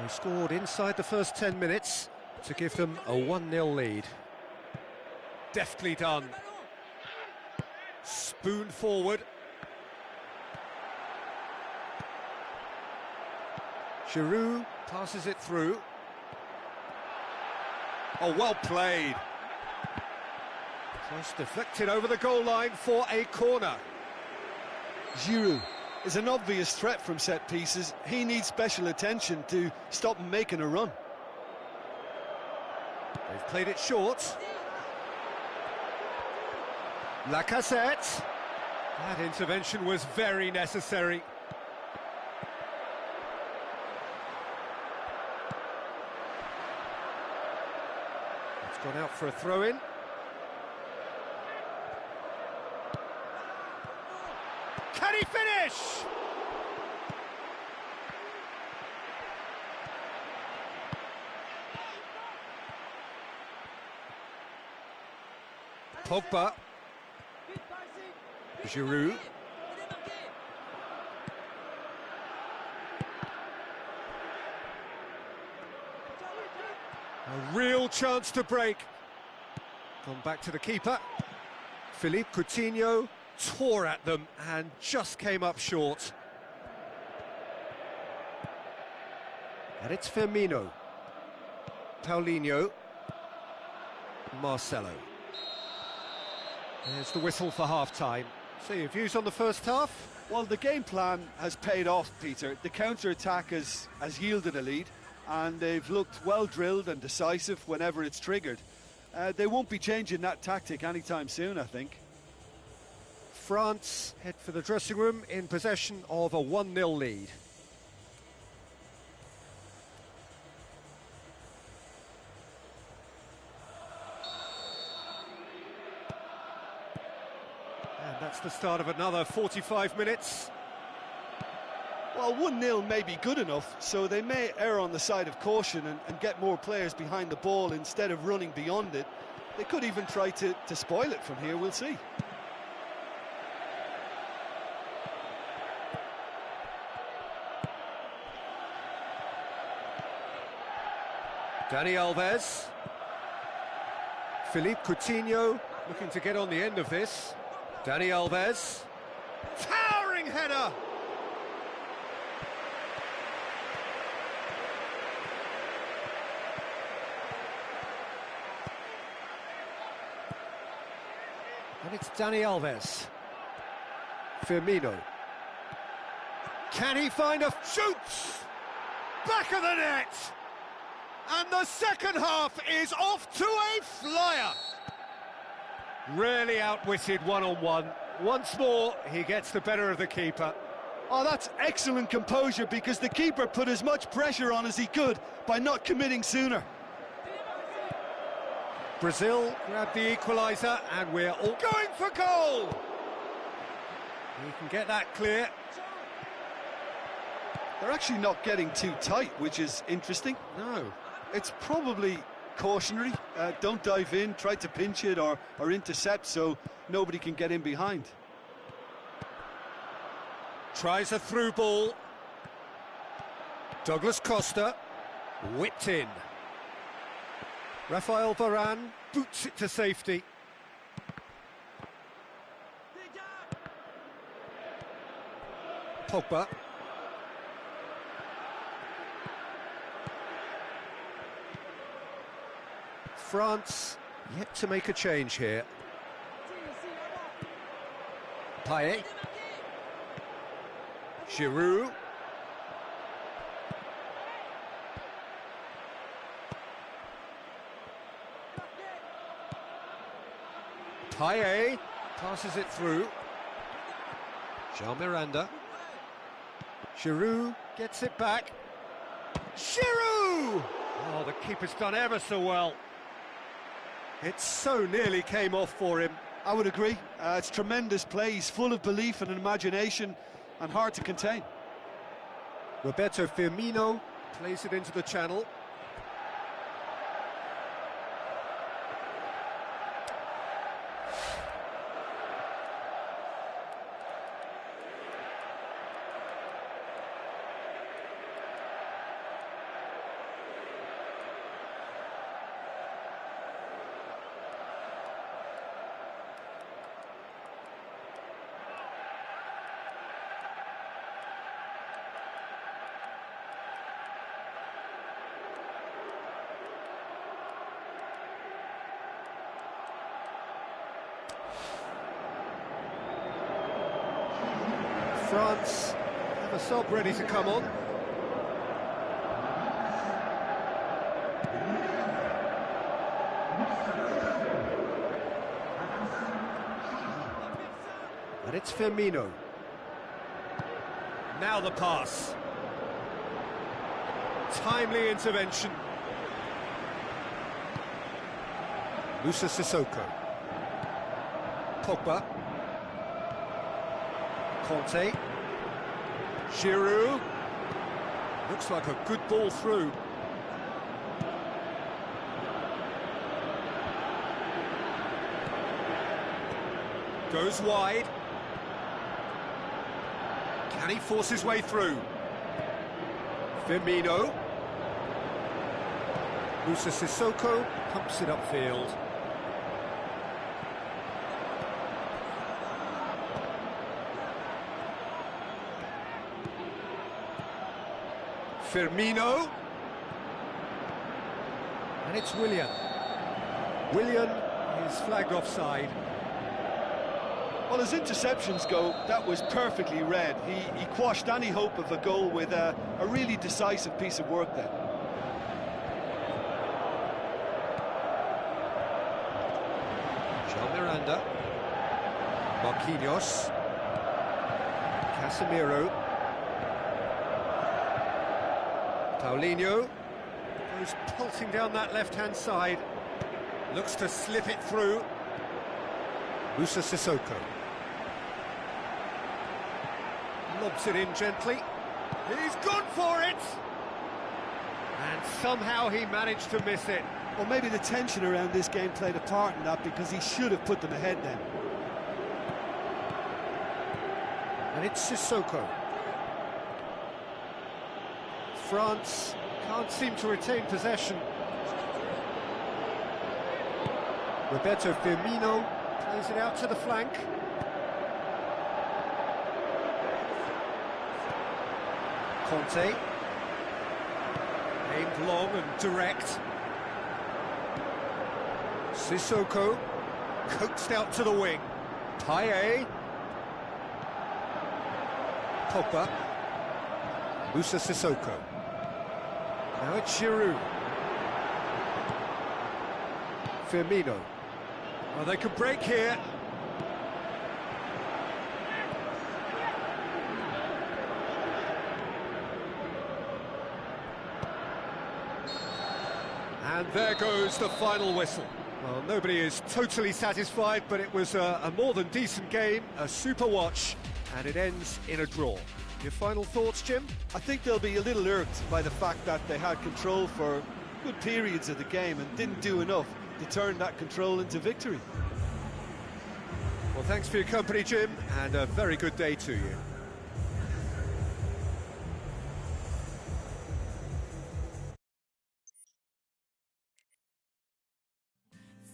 They scored inside the first 10 minutes to give them a 1-0 lead. Deftly done. Spoon forward. Giroud passes it through. Oh, well played. Just deflected over the goal line for a corner. Giroud is an obvious threat from set pieces. He needs special attention to stop him making a run. They've played it short. Lacazette. That intervention was very necessary. It's gone out for a throw-in. Can he finish? Pogba. Giroud. A real chance to break. Gone back to the keeper. Philippe Coutinho tore at them and just came up short. And it's Firmino. Paulinho. Marcelo. There's the whistle for half-time. So your views on the first half? Well, the game plan has paid off, Peter. The counter-attack has yielded a lead, and they've looked well-drilled and decisive whenever it's triggered. They won't be changing that tactic anytime soon, I think. France head for the dressing room in possession of a 1-0 lead. And that's the start of another 45 minutes. Well, 1-0 may be good enough, so they may err on the side of caution and get more players behind the ball instead of running beyond it. They could even try to spoil it from here, we'll see. Dani Alves. Philippe Coutinho looking to get on the end of this. Dani Alves. Towering header! And it's Dani Alves. Firmino. Can he find a... Shoots! Back of the net! And the second half is off to a flyer! Really outwitted one-on-one. Once more, he gets the better of the keeper. Oh, that's excellent composure, because the keeper put as much pressure on as he could by not committing sooner. Brazil grabbed the equaliser, and we're all going for goal! He can get that clear. They're actually not getting too tight, which is interesting. No. It's probably cautionary. Don't dive in, try to pinch it or intercept so nobody can get in behind. Tries a through ball. Douglas Costa. Whipped in. Rafael Varane boots it to safety. Pogba. France yet to make a change here. Payet. Giroud. Payet passes it through. Jean Miranda. Giroud gets it back. Giroud! Oh, the keeper's done ever so well. It so nearly came off for him. I would agree. It's tremendous play. He's full of belief and imagination and hard to contain. Roberto Firmino plays it into the channel. France have a sub ready to come on. And it's Firmino. Now the pass. Timely intervention. Moussa Sissoko. Pogba. Conte. Giroud. Looks like a good ball through. Goes wide. Can he force his way through? Firmino. Musa Sissoko pumps it upfield. Firmino. And it's Willian. Willian is flagged offside. Well, as interceptions go, that was perfectly read. He quashed any hope of a goal with a really decisive piece of work there. John Miranda. Marquinhos. Casemiro. Paulinho goes pulsing down that left-hand side. Looks to slip it through. Musa Sissoko. Lobs it in gently. He's gone for it! And somehow he managed to miss it. Well, maybe the tension around this game played a part in that, because he should have put them ahead then. And it's Sissoko. France can't seem to retain possession. Roberto Firmino plays it out to the flank. Conte. Aimed long and direct. Sissoko coaxed out to the wing. Payet. Pogba. Musa Sissoko. Now it's Giroud. Firmino. Oh, they could break here. And there goes the final whistle. Well, nobody is totally satisfied, but it was a more than decent game, a super watch, and it ends in a draw. Your final thoughts, Jim? I think they'll be a little irked by the fact that they had control for good periods of the game and didn't do enough to turn that control into victory. Well, thanks for your company, Jim, and a very good day to you.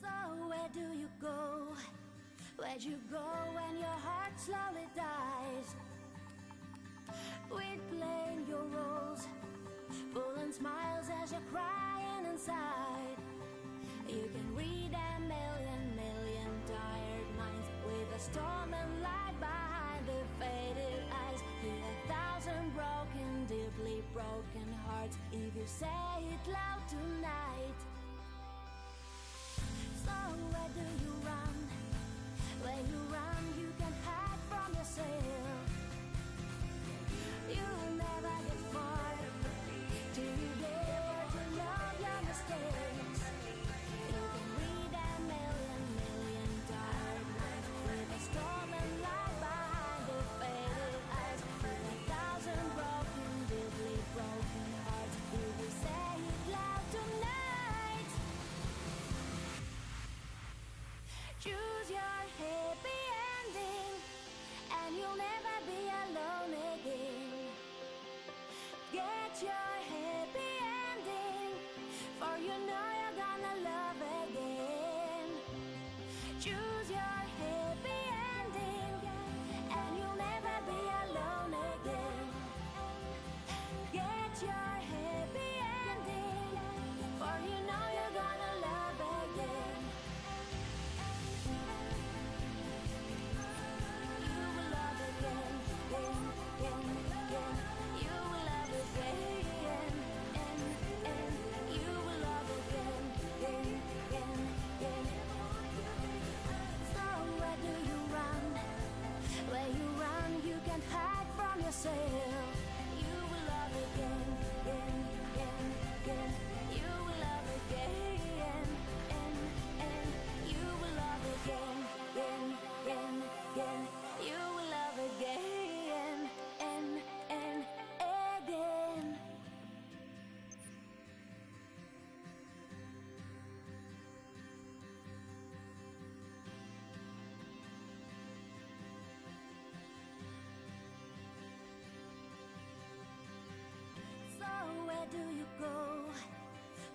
So where do you go? Where'd you go when your heart slowly dies? Replaying your roles, pulling smiles as you're crying inside. You can read a million tired minds with a storm and light behind the faded eyes. Hear 1,000 broken, deeply broken hearts if you say it loud tonight. So where do you run? Where you run, you can hide from yourself. You'll never get far till you dare to love your mistakes. You can read a million tired minds with a storm and light behind the faded eyes. With 1,000 broken, deeply broken hearts, if you say it loud tonight. Choose your happy ending, and you'll never be alone again. Get your happy ending, for you know you're gonna love again. Choose your happy ending, and you'll never be alone again. Get your happy ending, for you know you're gonna love again. You will love again, again. You will love again, and you will love again.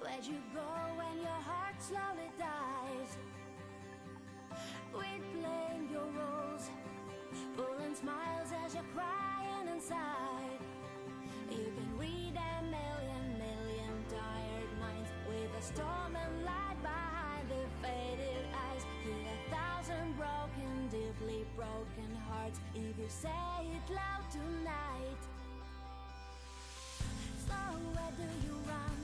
Where'd you go when your heart slowly dies? Quit playing your roles, pulling smiles as you're crying inside. You can read a million tired minds with a storm and light behind their faded eyes. Hear 1,000 broken, deeply broken hearts if you say it loud tonight. So where do you run?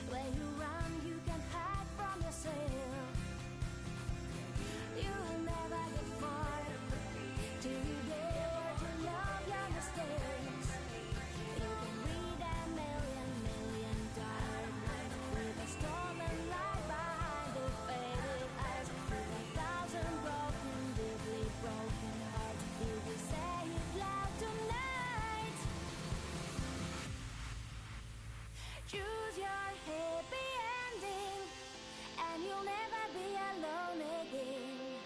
Where you run, you can hide from yourself. You'll never get far till you dare to love your mistakes. You can read a million tired minds with a storm and light behind their faded eyes. With 1,000 broken, deeply broken hearts, if you say it loud tonight. Choose your happy ending, and you'll never be alone again.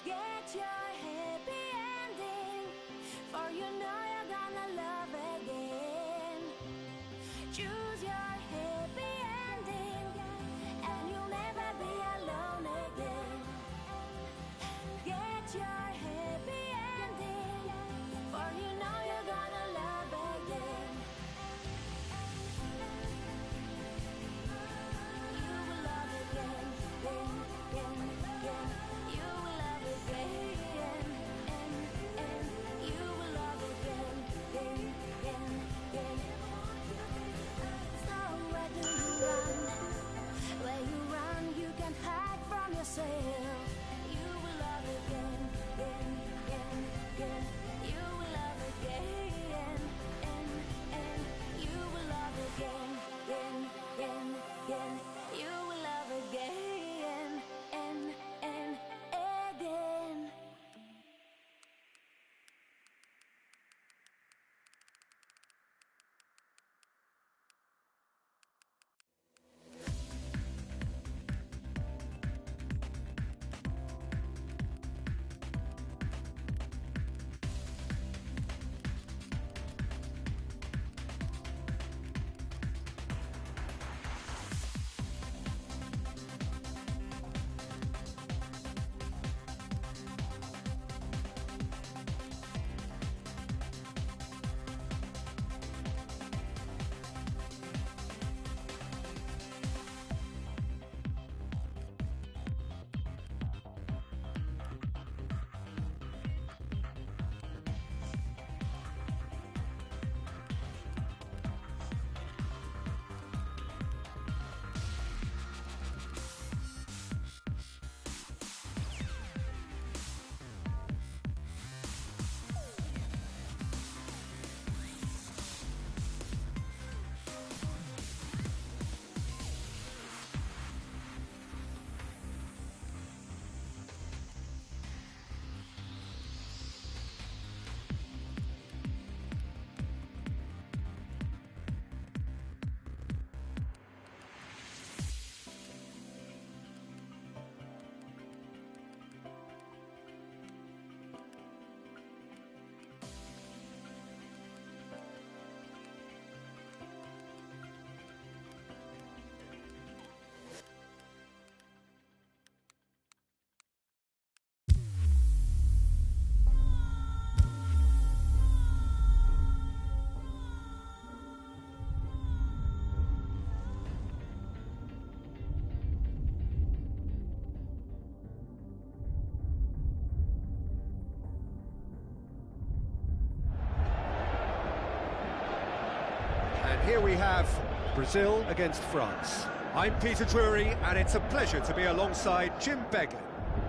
Get your happy ending, for you know you're gonna love again. Choose your happy ending, and you'll never be alone again. Get your happy ending, for you know you're gonna love again. You will love again, again. You will love again, and you will love again. So where do you run? Where you run, you can hide from yourself. You will love again. You will love again, and you will love again. You will love again, and again. Here we have Brazil against France. I'm Peter Drury, and it's a pleasure to be alongside Jim Beggan.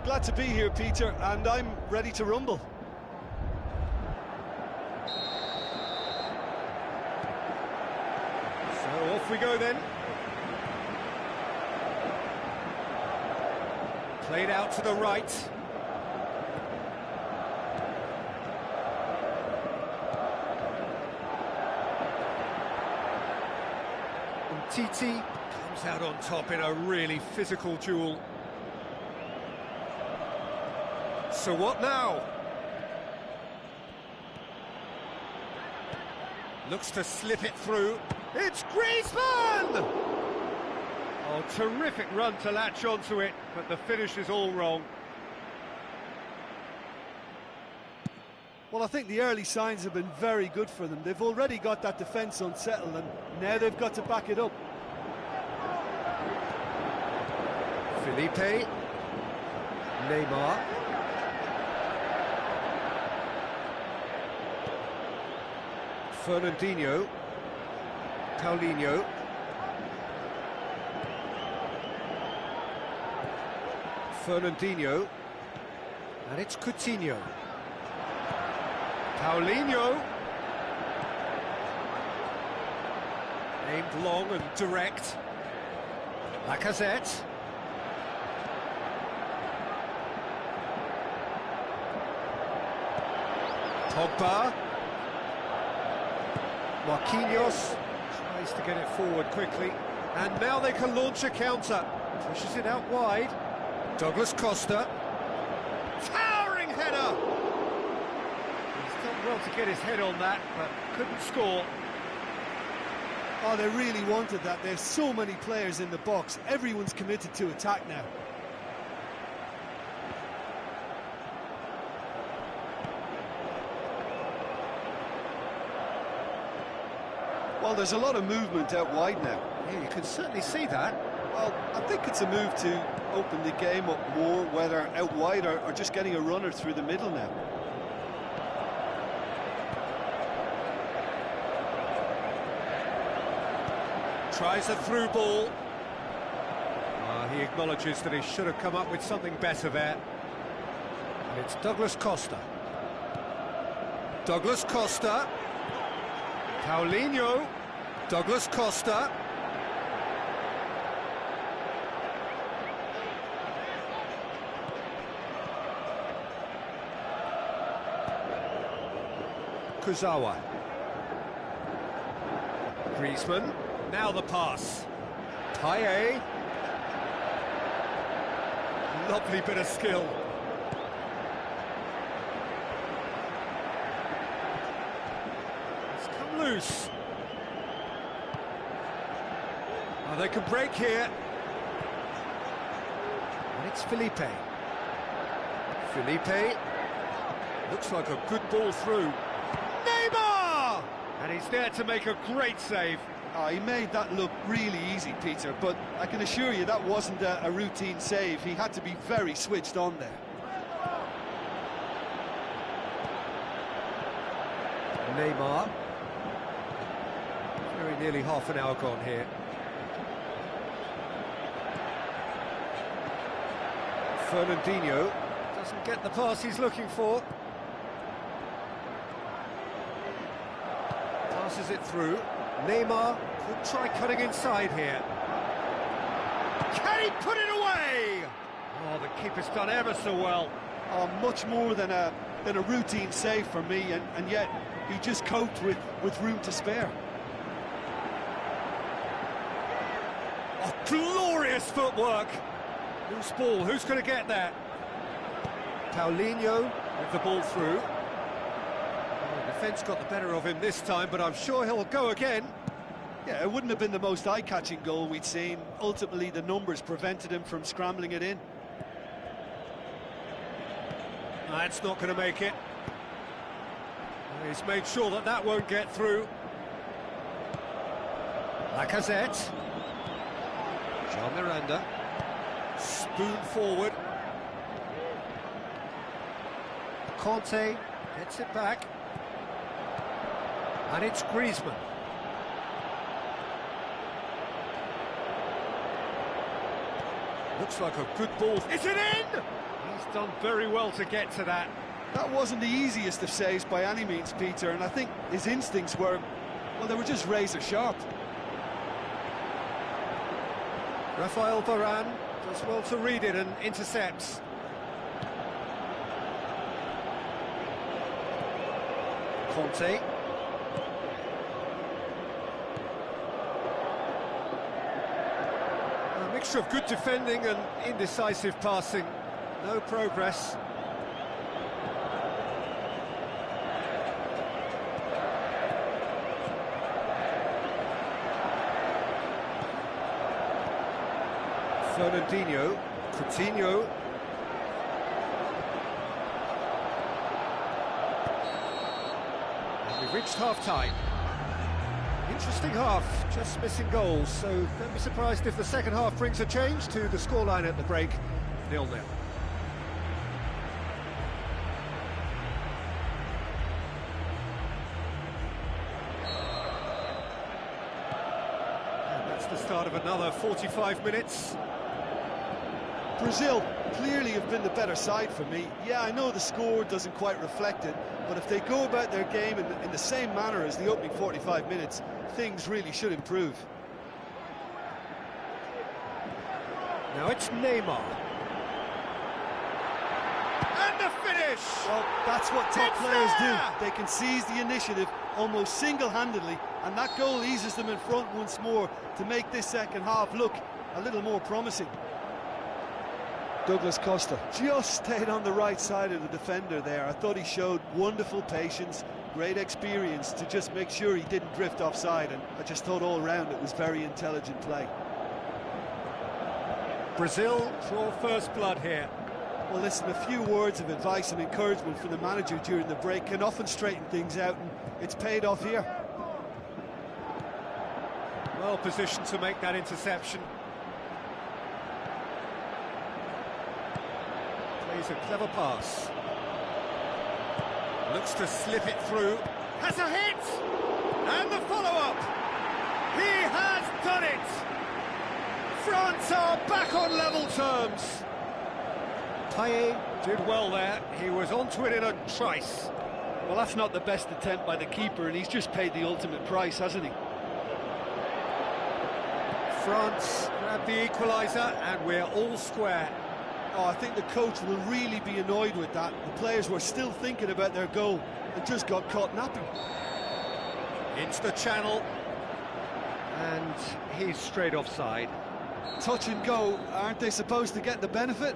Glad to be here, Peter, and I'm ready to rumble. So off we go then. Played out to the right. Titi comes out on top in a really physical duel. So what now? Looks to slip it through. It's Griezmann! Oh, terrific run to latch onto it, but the finish is all wrong. Well, I think the early signs have been very good for them. They've already got that defence unsettled, and now they've got to back it up. Felipe. Neymar. Fernandinho. Paulinho. Fernandinho. And it's Coutinho. Paulinho. Aimed long and direct. Lacazette. Pogba. Marquinhos tries to get it forward quickly. And now they can launch a counter. Pushes it out wide. Douglas Costa. Towering header! He's done well to get his head on that, but couldn't score. Oh, they really wanted that. There's so many players in the box. Everyone's committed to attack now. Well, there's a lot of movement out wide now. Yeah, you can certainly see that. Well, I think it's a move to open the game up more, whether out wide or just getting a runner through the middle now. Tries a through ball. He acknowledges that he should have come up with something better there. And it's Douglas Costa. Douglas Costa. Paulinho. Douglas Costa. Kurzawa. Griezmann. Now the pass. Payet. Lovely bit of skill. It's come loose. Oh, they can break here. And it's Felipe. Felipe. Looks like a good ball through. Neymar! And he's there to make a great save. Oh, he made that look really easy, Peter, but I can assure you that wasn't a routine save. He had to be very switched on there. Neymar. Very nearly half an hour gone here. Fernandinho doesn't get the pass he's looking for. Passes it through. Neymar could try cutting inside here. Can he put it away? Oh, the keeper's done ever so well. Oh, much more than a routine save for me, and yet he just coped with room to spare. Oh, glorious footwork. Loose ball, who's going to get that? Paulinho with the ball through. The defence got the better of him this time, but I'm sure he'll go again. Yeah, it wouldn't have been the most eye-catching goal we'd seen. Ultimately, the numbers prevented him from scrambling it in. That's not going to make it. He's made sure that that won't get through. Lacazette. John Miranda. Spoon forward. Conte gets it back. And it's Griezmann. Looks like a good ball. Is it in? He's done very well to get to that. That wasn't the easiest of saves by any means, Peter, and I think his instincts were, well, they were just razor sharp. Rafael Varane does well to read it and intercepts. Conte. A mixture of good defending and indecisive passing. No progress. Fernandinho, Coutinho. And we've reached half-time. Interesting half, just missing goals, so don't be surprised if the second half brings a change to the scoreline at the break, 0-0. And that's the start of another 45 minutes. Brazil clearly have been the better side for me. Yeah, I know the score doesn't quite reflect it, but if they go about their game in the same manner as the opening 45 minutes, things really should improve. Now it's Neymar. And the finish! Well, that's what top It's players there! do. They can seize the initiative almost single-handedly, and that goal eases them in front once more to make this second half look a little more promising. Douglas Costa just stayed on the right side of the defender there. I thought he showed wonderful patience, great experience to just make sure he didn't drift offside, and I just thought all round it was very intelligent play. Brazil draw first blood here. Well, listen, a few words of advice and encouragement from the manager during the break can often straighten things out, and it's paid off here. Well positioned to make that interception. Plays a clever pass. Looks to slip it through. Has a hit! And the follow-up! He has done it! France are back on level terms. Payet did well there. He was onto it in a trice. Well, that's not the best attempt by the keeper, and he's just paid the ultimate price, hasn't he? France grabbed the equaliser, and we're all square. Oh, I think the coach will really be annoyed with that. The players were still thinking about their goal and just got caught napping. Into the channel. And he's straight offside. Touch and go, aren't they supposed to get the benefit?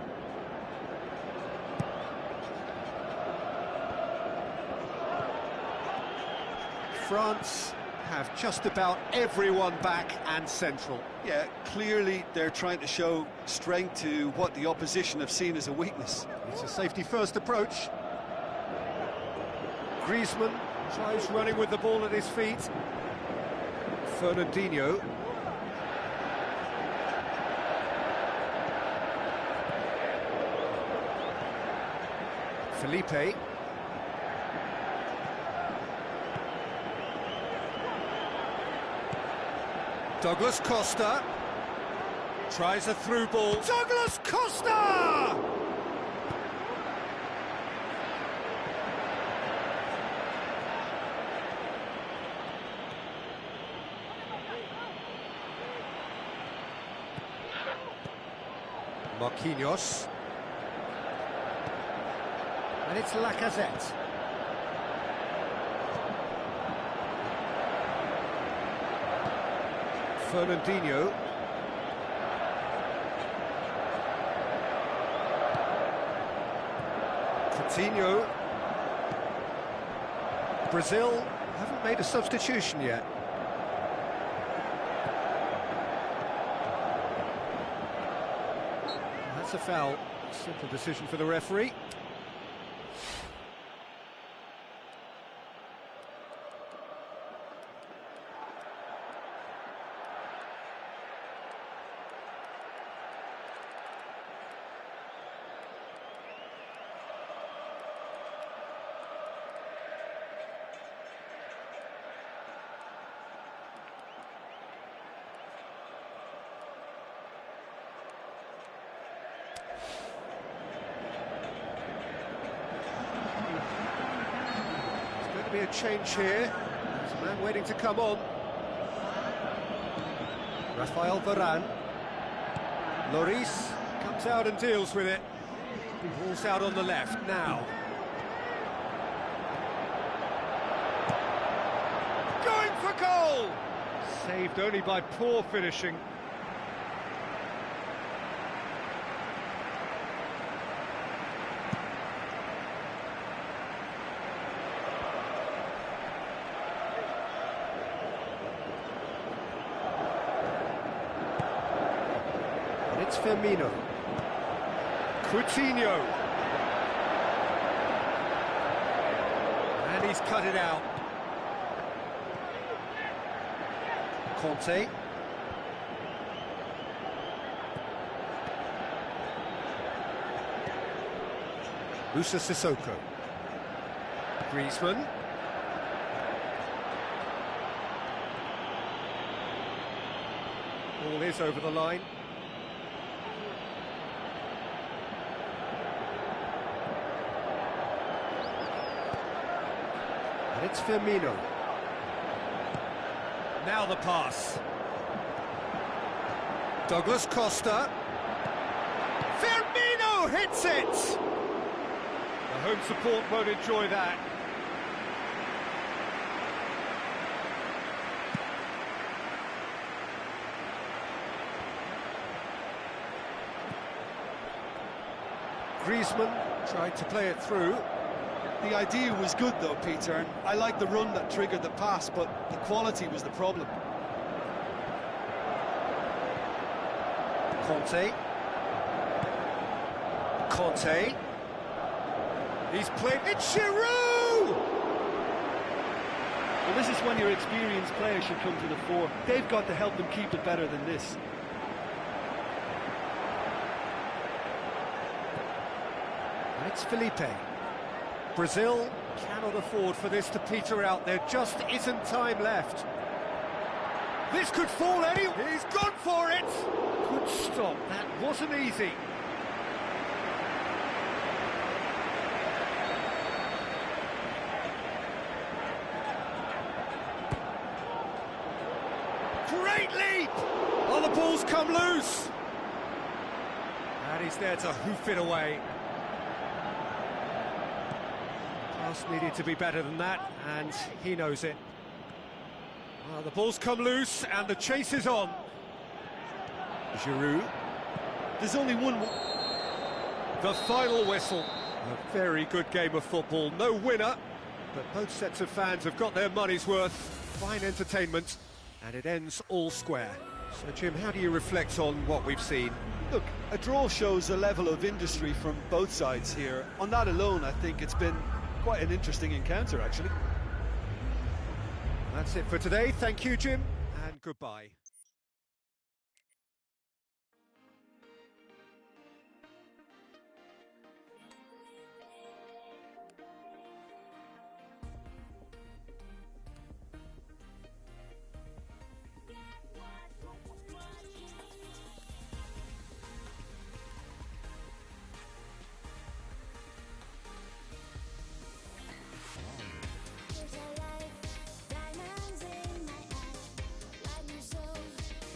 France have just about everyone back and central. Yeah, clearly they're trying to show strength to what the opposition have seen as a weakness. It's a safety-first approach. Griezmann tries running with the ball at his feet. Fernandinho. Felipe. Douglas Costa tries a through ball. Douglas Costa! Marquinhos. And it's Lacazette. Fernandinho. Coutinho. Brazil haven't made a substitution yet. That's a foul. Simple decision for the referee. Be a change here. There's a man waiting to come on. Rafael Varane. Lloris comes out and deals with it. Ball's out on the left now. Going for goal! Saved only by poor finishing. it's Firmino. Coutinho. And he's cut it out. Conte. Musa Sissoko. Griezmann. Ball is over the line. And it's Firmino. Now the pass. Douglas Costa. Firmino hits it! The home support won't enjoy that. Griezmann tried to play it through. The idea was good though, Peter, and I like the run that triggered the pass, but the quality was the problem. Conte. Conte. He's played it. Giroud! Well, this is when your experienced players should come to the fore. They've got to help them keep it better than this. And it's Felipe. Brazil cannot afford for this to peter out. There just isn't time left. This could fall anywhere. He's gone for it. Good stop. That wasn't easy. Great leap! Oh, the ball's come loose. And he's there to hoof it away. Pass needed to be better than that, and he knows it. Well, the ball's come loose, and the chase is on. Giroud. There's only one... The final whistle. A very good game of football. No winner, but both sets of fans have got their money's worth. Fine entertainment, and it ends all square. So, Jim, how do you reflect on what we've seen? Look, a draw shows a level of industry from both sides here. On that alone, I think it's been quite an interesting encounter, actually. That's it for today. Thank you, Jim, and goodbye. There's a life, diamonds in my eyes, like me so.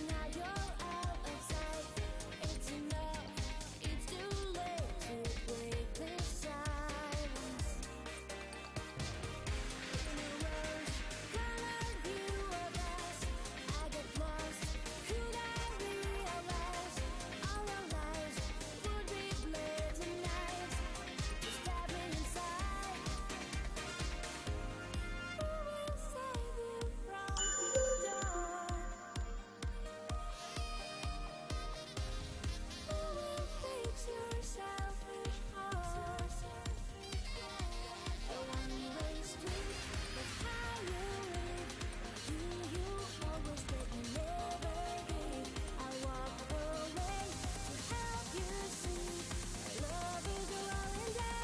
Now you're out of sight. It's enough. It's too late to break this silence. In a rose-colored view of us, I get lost. Could I realize all our lives would be blurred tonight? You stab me inside. Who will save you from the dark? Who will fix your selfish heart? A one-way street, that's how you live. You always that you never give. I walk away to help you see love is rolling down.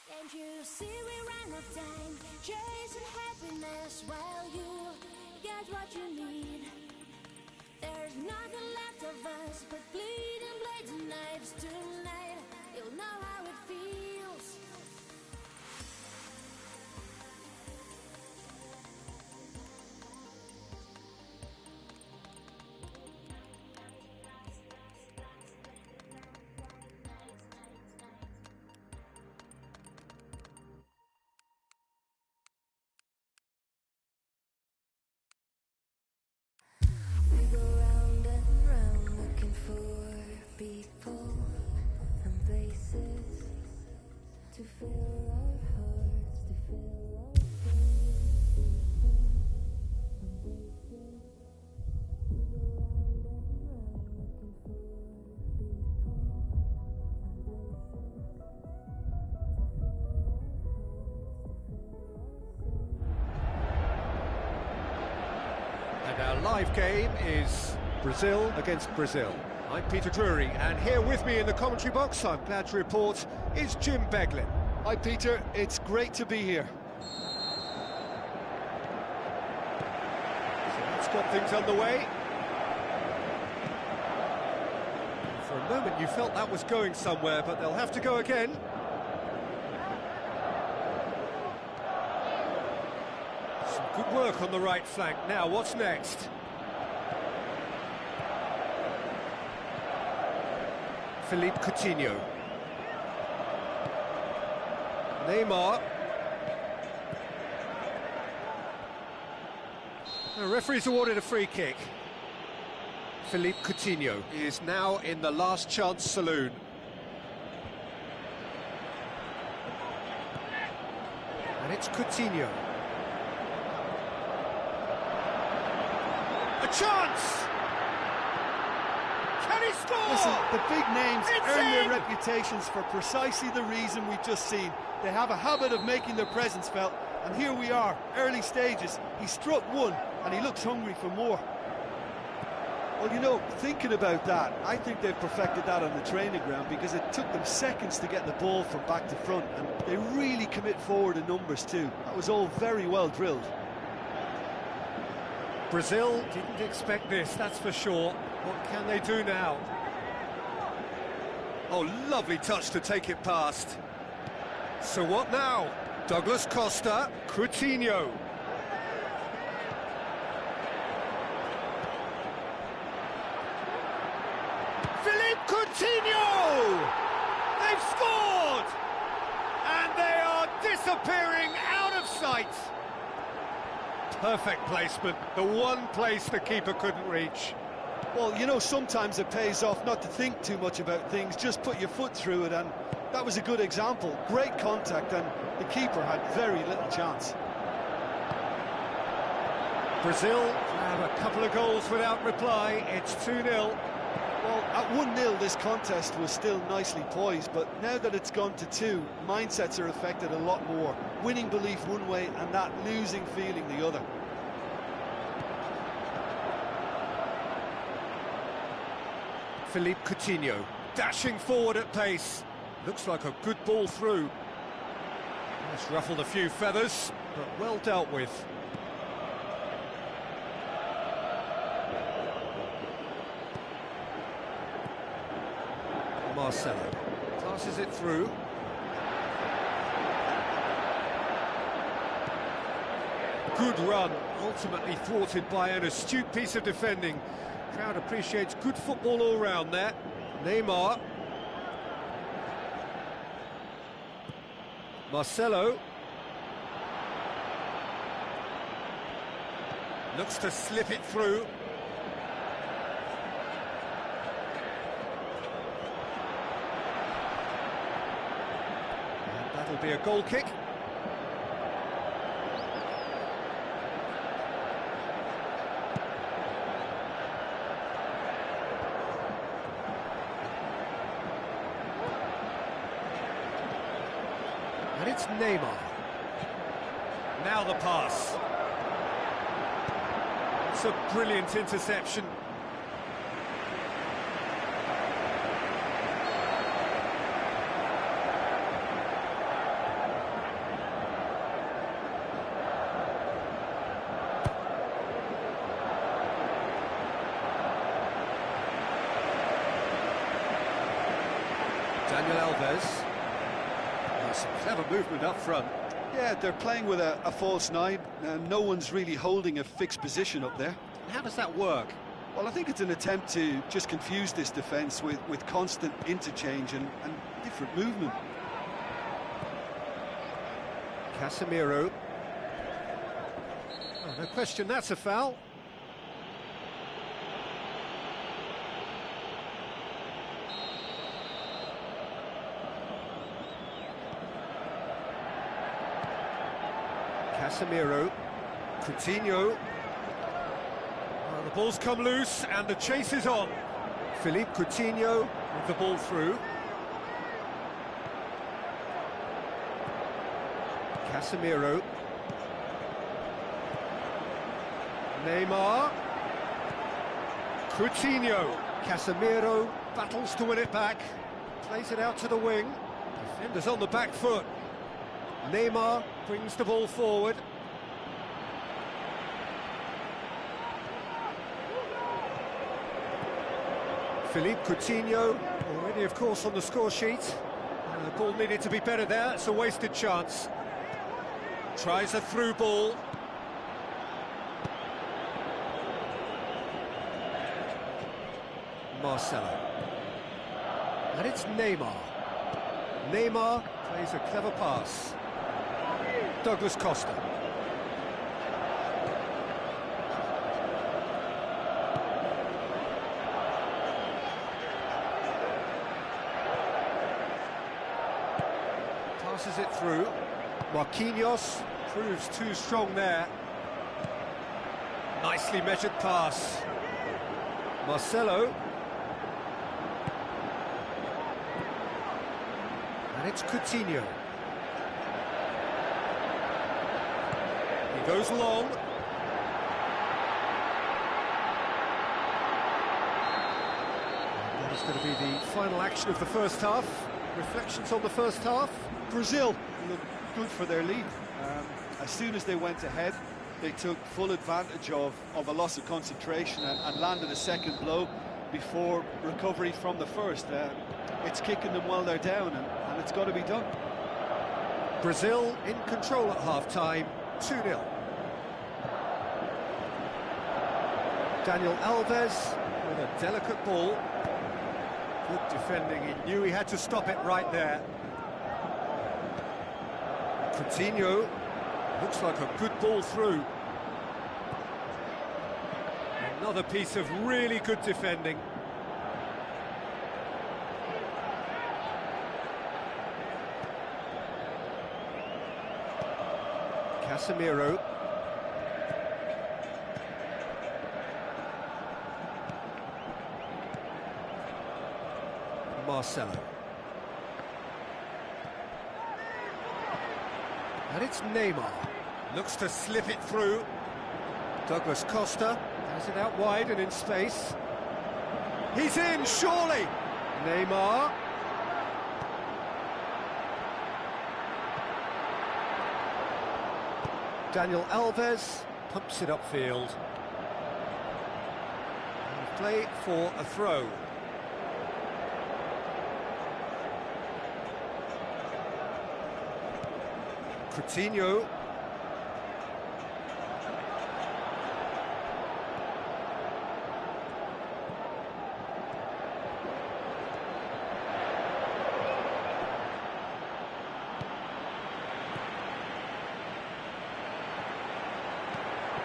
Can't you see we ran of time, chasing happiness while you get what you need? There's nothing left of us but bleeding blades and knives tonight. You'll know how it feels. The live game is Brazil against Brazil. I'm Peter Drury, and here with me in the commentary box, I'm glad to report, is Jim Beglin. Hi Peter, it's great to be here. So let's get things underway. For a moment you felt that was going somewhere, but they'll have to go again. Some good work on the right flank. Now, what's next? Philippe Coutinho. Neymar. The referee's awarded a free kick. Philippe Coutinho is now in the last chance saloon. And it's Coutinho. A chance! Can he score? Listen, the big names It's earn their in! reputations for precisely the reason we've just seen. They have a habit of making their presence felt, and here we are, early stages. He struck one, and he looks hungry for more. Well, you know, thinking about that, I think they've perfected that on the training ground because it took them seconds to get the ball from back to front, and they really commit forward in numbers too. That was all very well drilled. Brazil didn't expect this, that's for sure. What can they do now? Oh, lovely touch to take it past. So what now? Douglas Costa, Coutinho. Philippe Coutinho! They've scored! And they are disappearing out of sight. Perfect placement, the one place the keeper couldn't reach. Well, you know, sometimes it pays off not to think too much about things, just put your foot through it, and that was a good example. Great contact, and the keeper had very little chance. Brazil have a couple of goals without reply, it's 2-0. Well, at 1-0 this contest was still nicely poised, but now that it's gone to 2, mindsets are affected a lot more. Winning belief one way and that losing feeling the other. Philippe Coutinho dashing forward at pace. Looks like a good ball through. It's ruffled a few feathers, but well dealt with. Marcelo passes it through. Good run, ultimately thwarted by an astute piece of defending. Crowd appreciates good football all round there. Neymar. Marcelo. Looks to slip it through. And that'll be a goal kick. And it's Neymar. Now the pass. It's a brilliant interception. Daniel Alves. Some clever movement up front. Yeah, they're playing with a false nine, and no one's really holding a fixed position up there. How does that work? Well, I think it's an attempt to just confuse this defence with constant interchange and different movement. Casemiro. Oh, no question, that's a foul. Casemiro, Coutinho. Oh, the ball's come loose and the chase is on. Philippe Coutinho with the ball through. Casemiro. Neymar. Coutinho. Casemiro battles to win it back. Plays it out to the wing. Defenders on the back foot. Neymar brings the ball forward. Philippe Coutinho, already of course on the score sheet. The ball needed to be better there, it's a wasted chance. Tries a through ball. Marcelo. And it's Neymar. Neymar plays a clever pass. Douglas Costa. Passes it through. Marquinhos proves too strong there. Nicely measured pass. Marcelo. And it's Coutinho. He goes long. That is going to be the final action of the first half. Reflections on the first half. Brazil looked good for their lead. As soon as they went ahead, they took full advantage of a loss of concentration and landed a second blow before recovery from the first. It's kicking them while they're down, and it's got to be done. Brazil in control at half-time, 2-0. Daniel Alves with a delicate ball. Good defending, he knew he had to stop it right there. Coutinho, looks like a good ball through. Another piece of really good defending. Casemiro. Marcelo. And it's Neymar. Looks to slip it through. Douglas Costa has it out wide and in space. He's in, surely! Neymar. Daniel Alves pumps it upfield. And play for a throw. Coutinho.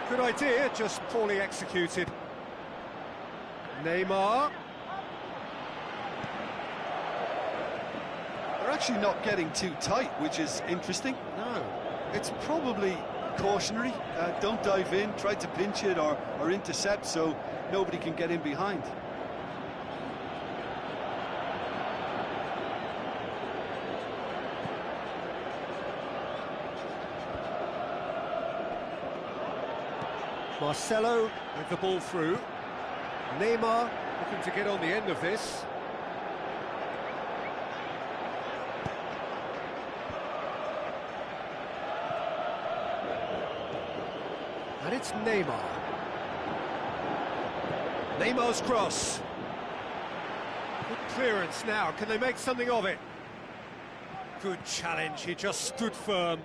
Good idea, just poorly executed. Neymar. They're actually not getting too tight, which is interesting. No. It's probably cautionary. Don't dive in, try to pinch it or intercept so nobody can get in behind. Marcelo with the ball through. Neymar looking to get on the end of this. And it's Neymar. Neymar's cross. Good clearance now. Can they make something of it? Good challenge. He just stood firm.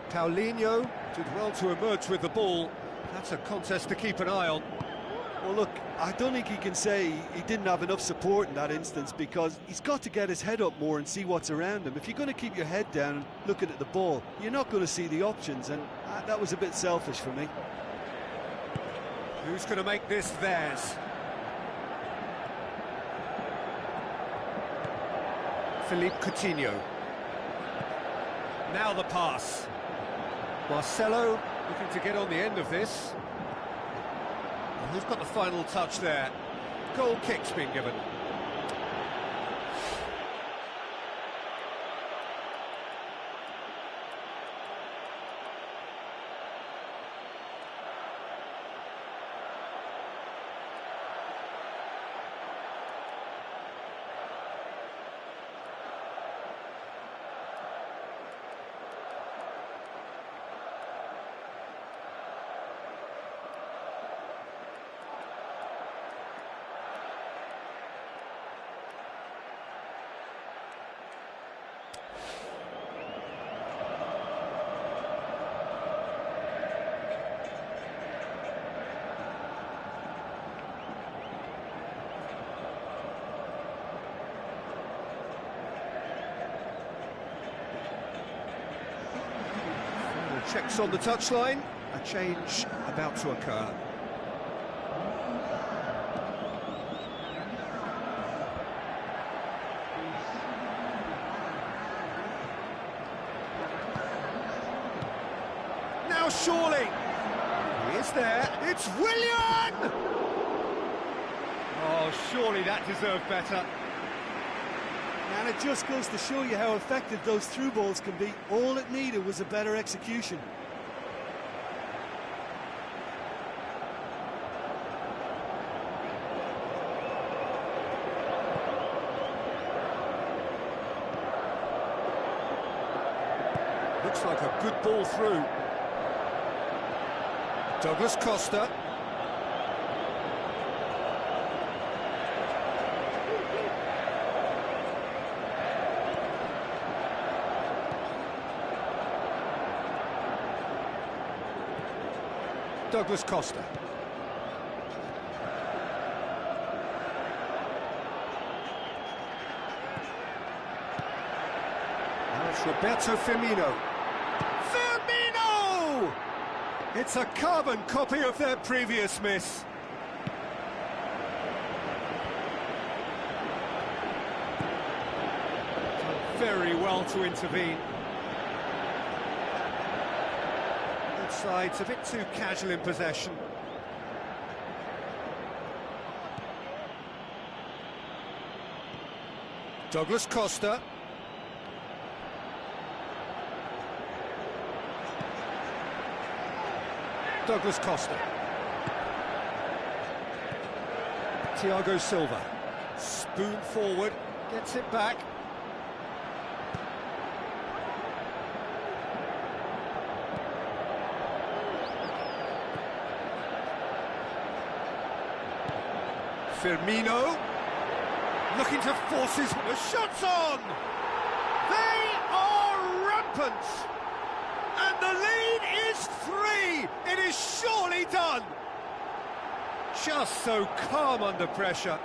Paulinho did well to emerge with the ball. That's a contest to keep an eye on. Well, look, I don't think he can say he didn't have enough support in that instance, because he's got to get his head up more and see what's around him. If you're going to keep your head down and looking at the ball, you're not going to see the options, and that was a bit selfish for me. Who's going to make this theirs? Philippe Coutinho. Now the pass. Marcelo looking to get on the end of this. And who's got the final touch there? Goal kick's been given. Checks on the touchline, a change about to occur. Now surely, he is there, it's Willian! Oh, surely that deserved better. And it just goes to show you how effective those through balls can be. All it needed was a better execution. Looks like a good ball through. Douglas Costa. Douglas Costa. Now it's Roberto Firmino. Firmino! It's a carbon copy of their previous miss. Done very well to intervene. Side's a bit too casual in possession. Douglas Costa. Douglas Costa. Thiago Silva. Spoon forward, gets it back. Firmino, looking to force his... The shot's on! They are rampant! And the lead is 3! It is surely done! Just so calm under pressure.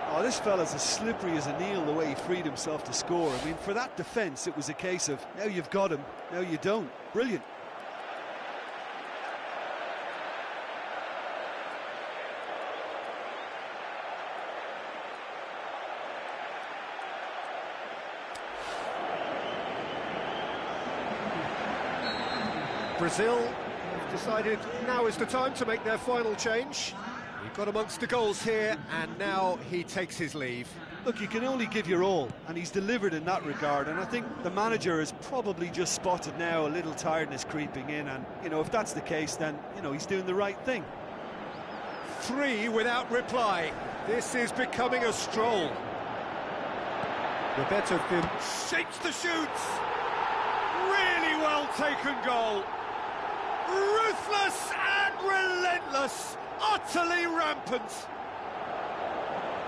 Oh, this fella's as slippery as a Neil, the way he freed himself to score. I mean, for that defence, it was a case of, now you've got him, now you don't. Brilliant. Brazil have decided now is the time to make their final change. He got amongst the goals here, and now he takes his leave. Look, you can only give your all, and he's delivered in that regard, and I think the manager has probably just spotted now a little tiredness creeping in, and, you know, if that's the case, then, you know, he's doing the right thing. 3 without reply. This is becoming a stroll. Roberto Firmino shapes the shoots. Really well taken goal. Ruthless and relentless, utterly rampant.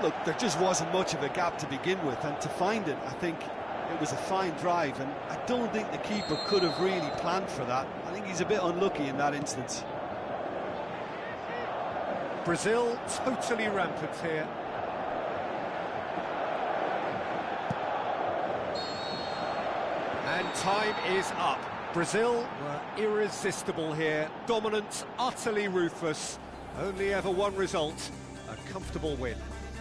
Look, there just wasn't much of a gap to begin with, and to find it, I think it was a fine drive, and I don't think the keeper could have really planned for that. I think he's a bit unlucky in that instance. Brazil totally rampant here. And time is up. Brazil were irresistible here, dominant, utterly ruthless. Only ever one result, a comfortable win.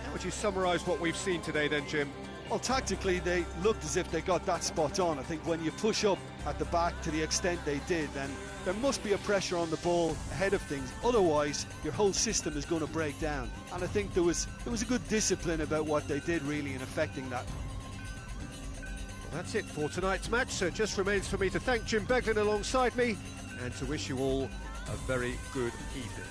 How would you summarise what we've seen today then, Jim? Well, tactically, they looked as if they got that spot on. I think when you push up at the back to the extent they did, then there must be a pressure on the ball ahead of things. Otherwise, your whole system is going to break down. And I think there was a good discipline about what they did, really, in affecting that. That's it for tonight's match, so it just remains for me to thank Jim Beglin alongside me and to wish you all a very good evening.